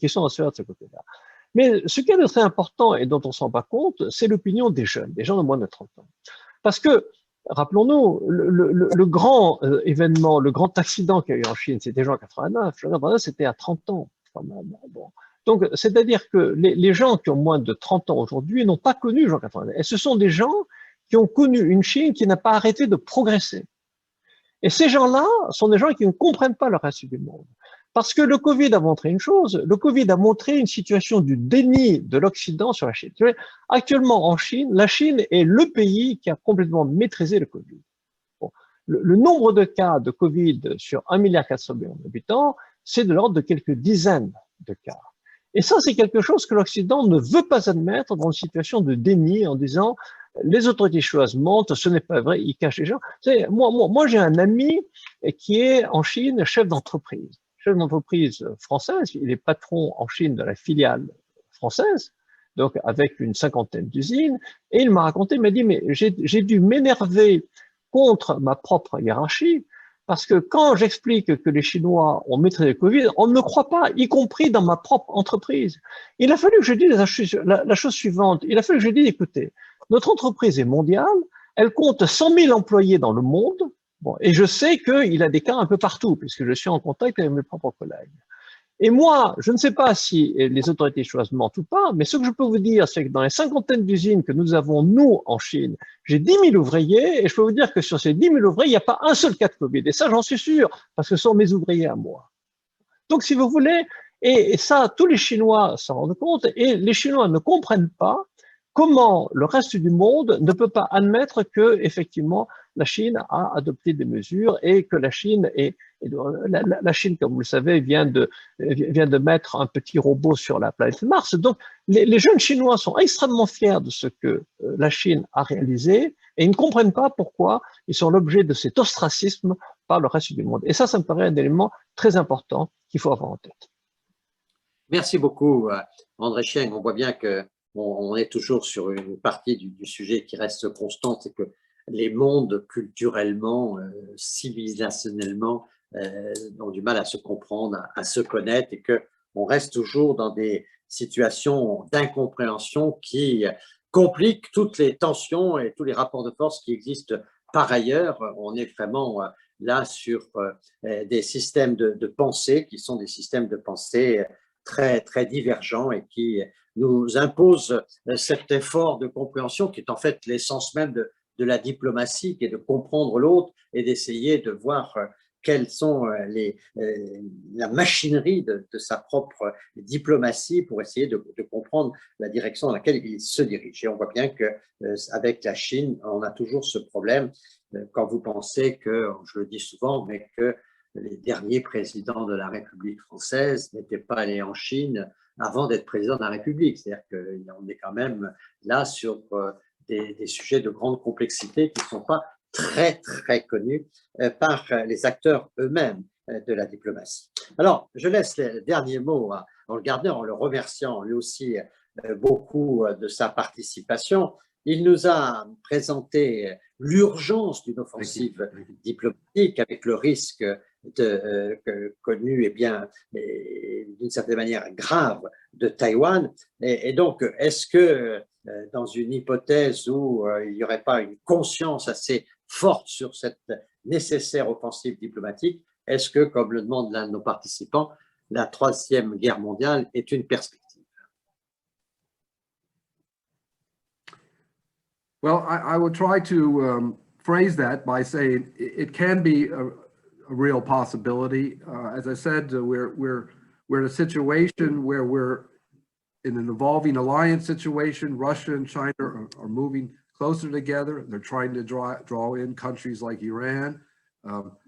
C: sont assez de ce côté-là. Mais ce qui est de très important et dont on ne se rend pas compte, c'est l'opinion des jeunes, des gens de moins de 30 ans. Parce que, rappelons-nous, le grand événement, le grand accident qu'il y a eu en Chine, c'était juin 89. Juin 89, c'était à 30 ans. Bon. Donc, c'est-à-dire que les gens qui ont moins de 30 ans aujourd'hui n'ont pas connu juin 89. Et ce sont des gens qui ont connu une Chine qui n'a pas arrêté de progresser. Et ces gens-là sont des gens qui ne comprennent pas le reste du monde. Parce que le Covid a montré une chose, le Covid a montré une situation du déni de l'Occident sur la Chine. Actuellement, en Chine, la Chine est le pays qui a complètement maîtrisé le Covid. Bon. Le nombre de cas de Covid sur 1,4 milliard d'habitants, c'est de l'ordre de quelques dizaines de cas. Et ça, c'est quelque chose que l'Occident ne veut pas admettre dans une situation de déni en disant les autorités chinoises mentent, ce n'est pas vrai, ils cachent les gens. Moi j'ai un ami qui est en Chine chef d'entreprise française, il est patron en Chine de la filiale française, donc avec une 50aine d'usines, et il m'a raconté, il m'a dit, mais j'ai dû m'énerver contre ma propre hiérarchie, parce que quand j'explique que les Chinois ont maîtrisé le Covid, on ne me croit pas, y compris dans ma propre entreprise. Il a fallu que je dise la chose suivante, il a fallu que je dise, écoutez, notre entreprise est mondiale, elle compte 100 000 employés dans le monde, bon, et je sais qu'il a des cas un peu partout, puisque je suis en contact avec mes propres collègues. Et moi, je ne sais pas si les autorités chinoises mentent ou pas, mais ce que je peux vous dire, c'est que dans les 50aines d'usines que nous avons, nous, en Chine, j'ai 10 000 ouvriers, et je peux vous dire que sur ces 10 000 ouvriers, il n'y a pas un seul cas de Covid. Et ça, j'en suis sûr, parce que ce sont mes ouvriers à moi. Donc, si vous voulez, et ça, tous les Chinois s'en rendent compte, et les Chinois ne comprennent pas comment le reste du monde ne peut pas admettre que, effectivement, la Chine a adopté des mesures et que la Chine la Chine, comme vous le savez, vient de mettre un petit robot sur la planète Mars. Donc, les jeunes Chinois sont extrêmement fiers de ce que la Chine a réalisé et ils ne comprennent pas pourquoi ils sont l'objet de cet ostracisme par le reste du monde. Et ça me paraît un élément très important qu'il faut avoir en tête.
A: Merci beaucoup, André Cheng. On voit bien qu'on est toujours sur une partie du sujet qui reste constante, c'est que les mondes culturellement, civilisationnellement, ont du mal à se comprendre, à se connaître, et qu'on reste toujours dans des situations d'incompréhension qui compliquent toutes les tensions et tous les rapports de force qui existent par ailleurs. On est vraiment là sur des systèmes de pensée qui sont des systèmes de pensée très, très divergents et qui nous imposent cet effort de compréhension qui est en fait l'essence même de la diplomatie, qui est de comprendre l'autre et d'essayer de voir quelles sont la machinerie de sa propre diplomatie pour essayer de comprendre la direction dans laquelle il se dirige. Et on voit bien qu'avec la Chine, on a toujours ce problème quand vous pensez que, je le dis souvent, mais que les derniers présidents de la République française n'étaient pas allés en Chine avant d'être président de la République. C'est-à-dire qu'on est quand même là sur des sujets de grande complexité qui ne sont pas très, très connus par les acteurs eux-mêmes de la diplomatie. Alors, je laisse les derniers mots à Paul Gardner en le remerciant lui aussi beaucoup de sa participation. Il nous a présenté l'urgence d'une offensive diplomatique avec le risque connu et bien d'une certaine manière grave de Taïwan. Et donc, est-ce que dans une hypothèse où il n'y aurait pas une conscience assez forte sur cette nécessaire offensive diplomatique, est-ce que, comme le demande l'un de nos participants, la Troisième Guerre mondiale est une perspective?
B: Well, I would try to phrase that by saying it can be a real possibility. As I said, we're in a situation where we're in an evolving alliance situation. Russia and China are moving closer together. They're trying to draw in countries like Iran,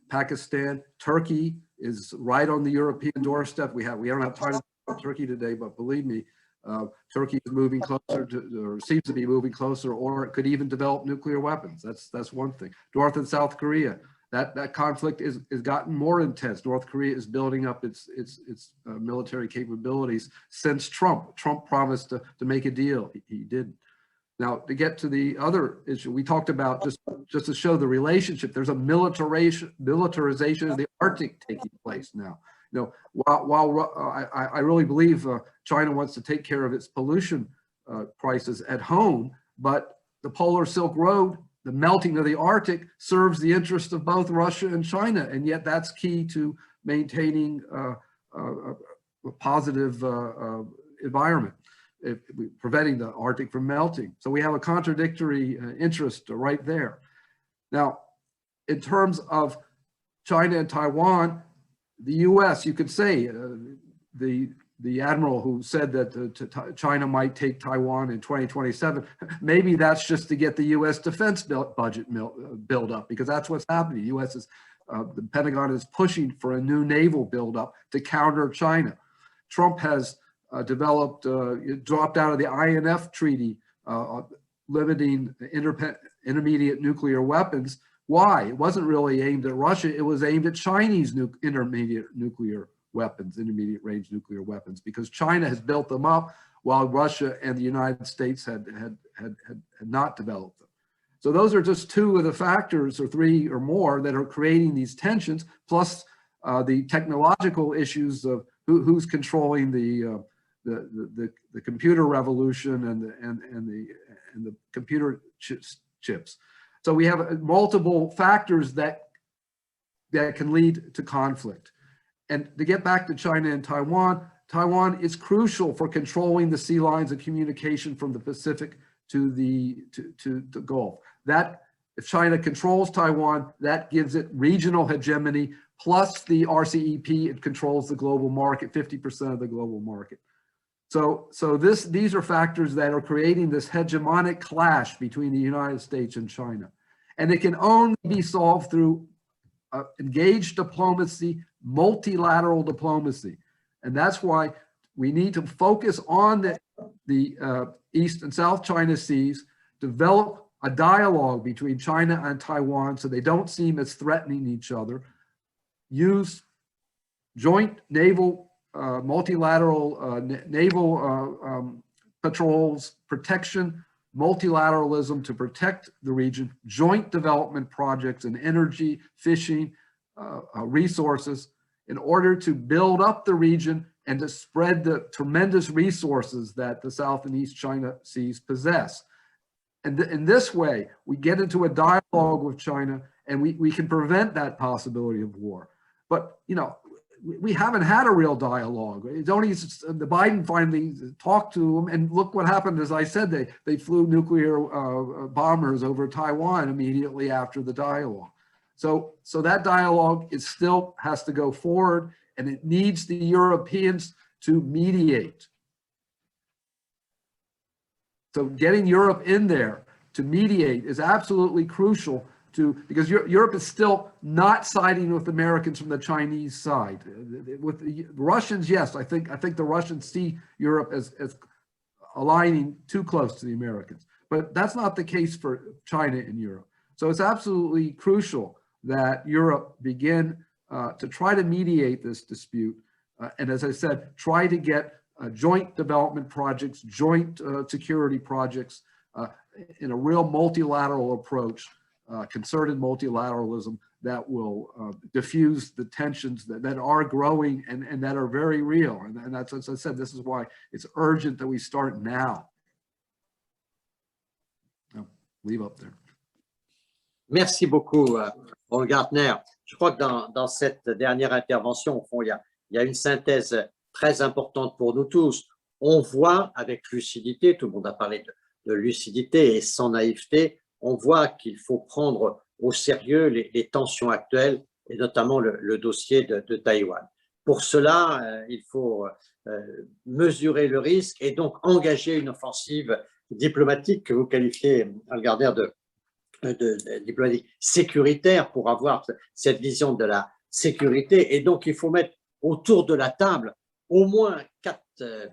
B: Pakistan. Turkey is right on the European doorstep. We don't have time to talk about Turkey today, but believe me, Turkey is moving closer to, or seems to be moving closer, or it could even develop nuclear weapons. That's one thing. North and South Korea, that conflict is gotten more intense. North Korea is building up its military capabilities since Trump. Trump promised to make a deal. He didn't. Now, to get to the other issue, we talked about just to show the relationship. There's a militarization of the Arctic taking place now. You know, while I really believe China wants to take care of its pollution crisis at home, but the Polar Silk Road, the melting of the Arctic, serves the interest of both Russia and China, and yet that's key to maintaining a positive environment, preventing the Arctic from melting. So we have a contradictory interest right there. Now, in terms of China and Taiwan, the U.S., you could say, the admiral who said that China might take Taiwan in 2027, maybe that's just to get the U.S. defense budget build up, because that's what's happening. The U.S. is, the Pentagon is pushing for a new naval buildup to counter China. Trump has dropped out of the INF treaty, limiting intermediate nuclear weapons. Why? It wasn't really aimed at Russia. It was aimed at Chinese intermediate range nuclear weapons, because China has built them up while Russia and the United States had not developed them. So those are just two of the factors, or three or more, that are creating these tensions, plus the technological issues of who's controlling the computer revolution and the computer chips. So we have multiple factors that can lead to conflict. And to get back to China and Taiwan, Taiwan is crucial for controlling the sea lines of communication from the Pacific to the Gulf. That, if China controls Taiwan, that gives it regional hegemony, plus the RCEP, it controls the global market, 50% of the global market. So these are factors that are creating this hegemonic clash between the United States and China. And it can only be solved through engaged diplomacy, multilateral diplomacy. And that's why we need to focus on the East and South China Seas, develop a dialogue between China and Taiwan so they don't seem as threatening each other, use joint naval multilateral naval patrols, protection, multilateralism to protect the region, joint development projects in energy, fishing, resources, in order to build up the region and to spread the tremendous resources that the South and East China Seas possess. And in this way, we get into a dialogue with China and we can prevent that possibility of war. But, you know, we haven't had a real dialogue. It's only the Biden finally talked to them, and look what happened. As I said, they flew nuclear bombers over Taiwan immediately after the dialogue. So that dialogue still has to go forward, and it needs the Europeans to mediate. So getting Europe in there to mediate is absolutely crucial because Europe is still not siding with Americans from the Chinese side. With the Russians, yes, I think the Russians see Europe as aligning too close to the Americans, but that's not the case for China and Europe. So it's absolutely crucial that Europe begin to try to mediate this dispute, and as I said, try to get joint development projects, joint security projects in a real multilateral approach. Concerted multilateralism that will diffuse the tensions that are growing and that are very real. And that's, as I said, this is why it's urgent that we start now. I'll leave up there.
A: Merci beaucoup, Paul Gartner. Je crois que dans cette dernière intervention, au fond, il y a une synthèse très importante pour nous tous. On voit avec lucidité, tout le monde a parlé de lucidité et sans naïveté, on voit qu'il faut prendre au sérieux les tensions actuelles et notamment le dossier de Taïwan. Pour cela, il faut mesurer le risque et donc engager une offensive diplomatique que vous qualifiez, Al Gardner, de diplomatique sécuritaire pour avoir cette vision de la sécurité. Et donc, il faut mettre autour de la table au moins 4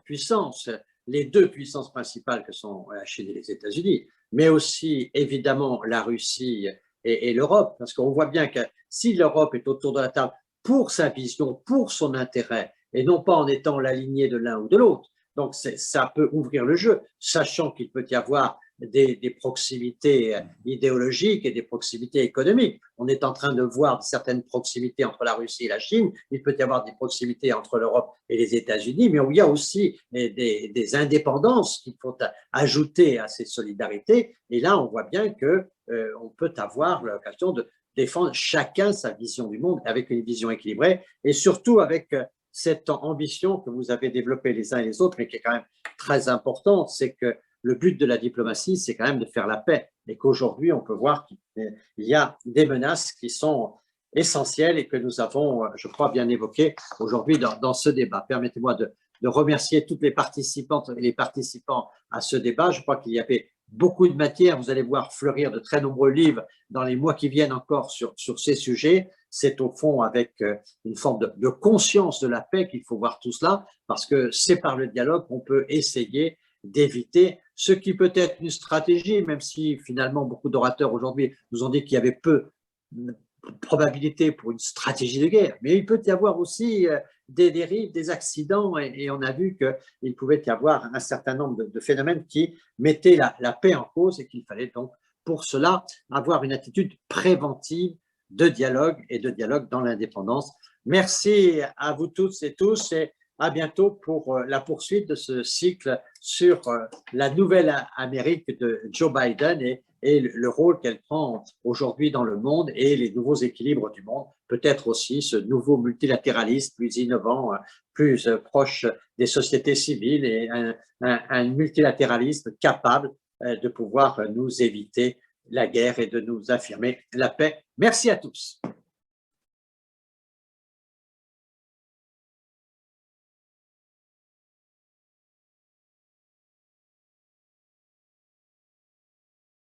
A: puissances, les 2 puissances principales que sont la Chine et les États-Unis, mais aussi évidemment la Russie et l'Europe, parce qu'on voit bien que si l'Europe est autour de la table pour sa vision, pour son intérêt, et non pas en étant la lignée de l'un ou de l'autre, donc ça peut ouvrir le jeu, sachant qu'il peut y avoir des proximités idéologiques et des proximités économiques. On est en train de voir certaines proximités entre la Russie et la Chine, il peut y avoir des proximités entre l'Europe et les États-Unis, mais il y a aussi des indépendances qu'il faut ajouter à ces solidarités. Et là, on voit bien qu'on peut avoir l'occasion de défendre chacun sa vision du monde avec une vision équilibrée et surtout avec cette ambition que vous avez développée les uns et les autres, mais qui est quand même très importante, c'est que le but de la diplomatie, c'est quand même de faire la paix et qu'aujourd'hui, on peut voir qu'il y a des menaces qui sont essentielles et que nous avons, je crois, bien évoquées aujourd'hui dans ce débat. Permettez-moi de remercier toutes les participantes et les participants à ce débat. Je crois qu'il y avait beaucoup de matière. Vous allez voir fleurir de très nombreux livres dans les mois qui viennent encore sur ces sujets. C'est au fond avec une forme de conscience de la paix qu'il faut voir tout cela, parce que c'est par le dialogue qu'on peut essayer d'éviter ce qui peut être une stratégie, même si finalement beaucoup d'orateurs aujourd'hui nous ont dit qu'il y avait peu de probabilité pour une stratégie de guerre. Mais il peut y avoir aussi des dérives, des accidents, et on a vu qu'il pouvait y avoir un certain nombre de phénomènes qui mettaient la paix en cause et qu'il fallait donc pour cela avoir une attitude préventive de dialogue et de dialogue dans l'indépendance. Merci à vous toutes et tous et à bientôt pour la poursuite de ce cycle sur la nouvelle Amérique de Joe Biden et le rôle qu'elle prend aujourd'hui dans le monde et les nouveaux équilibres du monde, peut-être aussi ce nouveau multilatéralisme plus innovant, plus proche des sociétés civiles et un multilatéralisme capable de pouvoir nous éviter la guerre et de nous affirmer la paix. Merci à tous.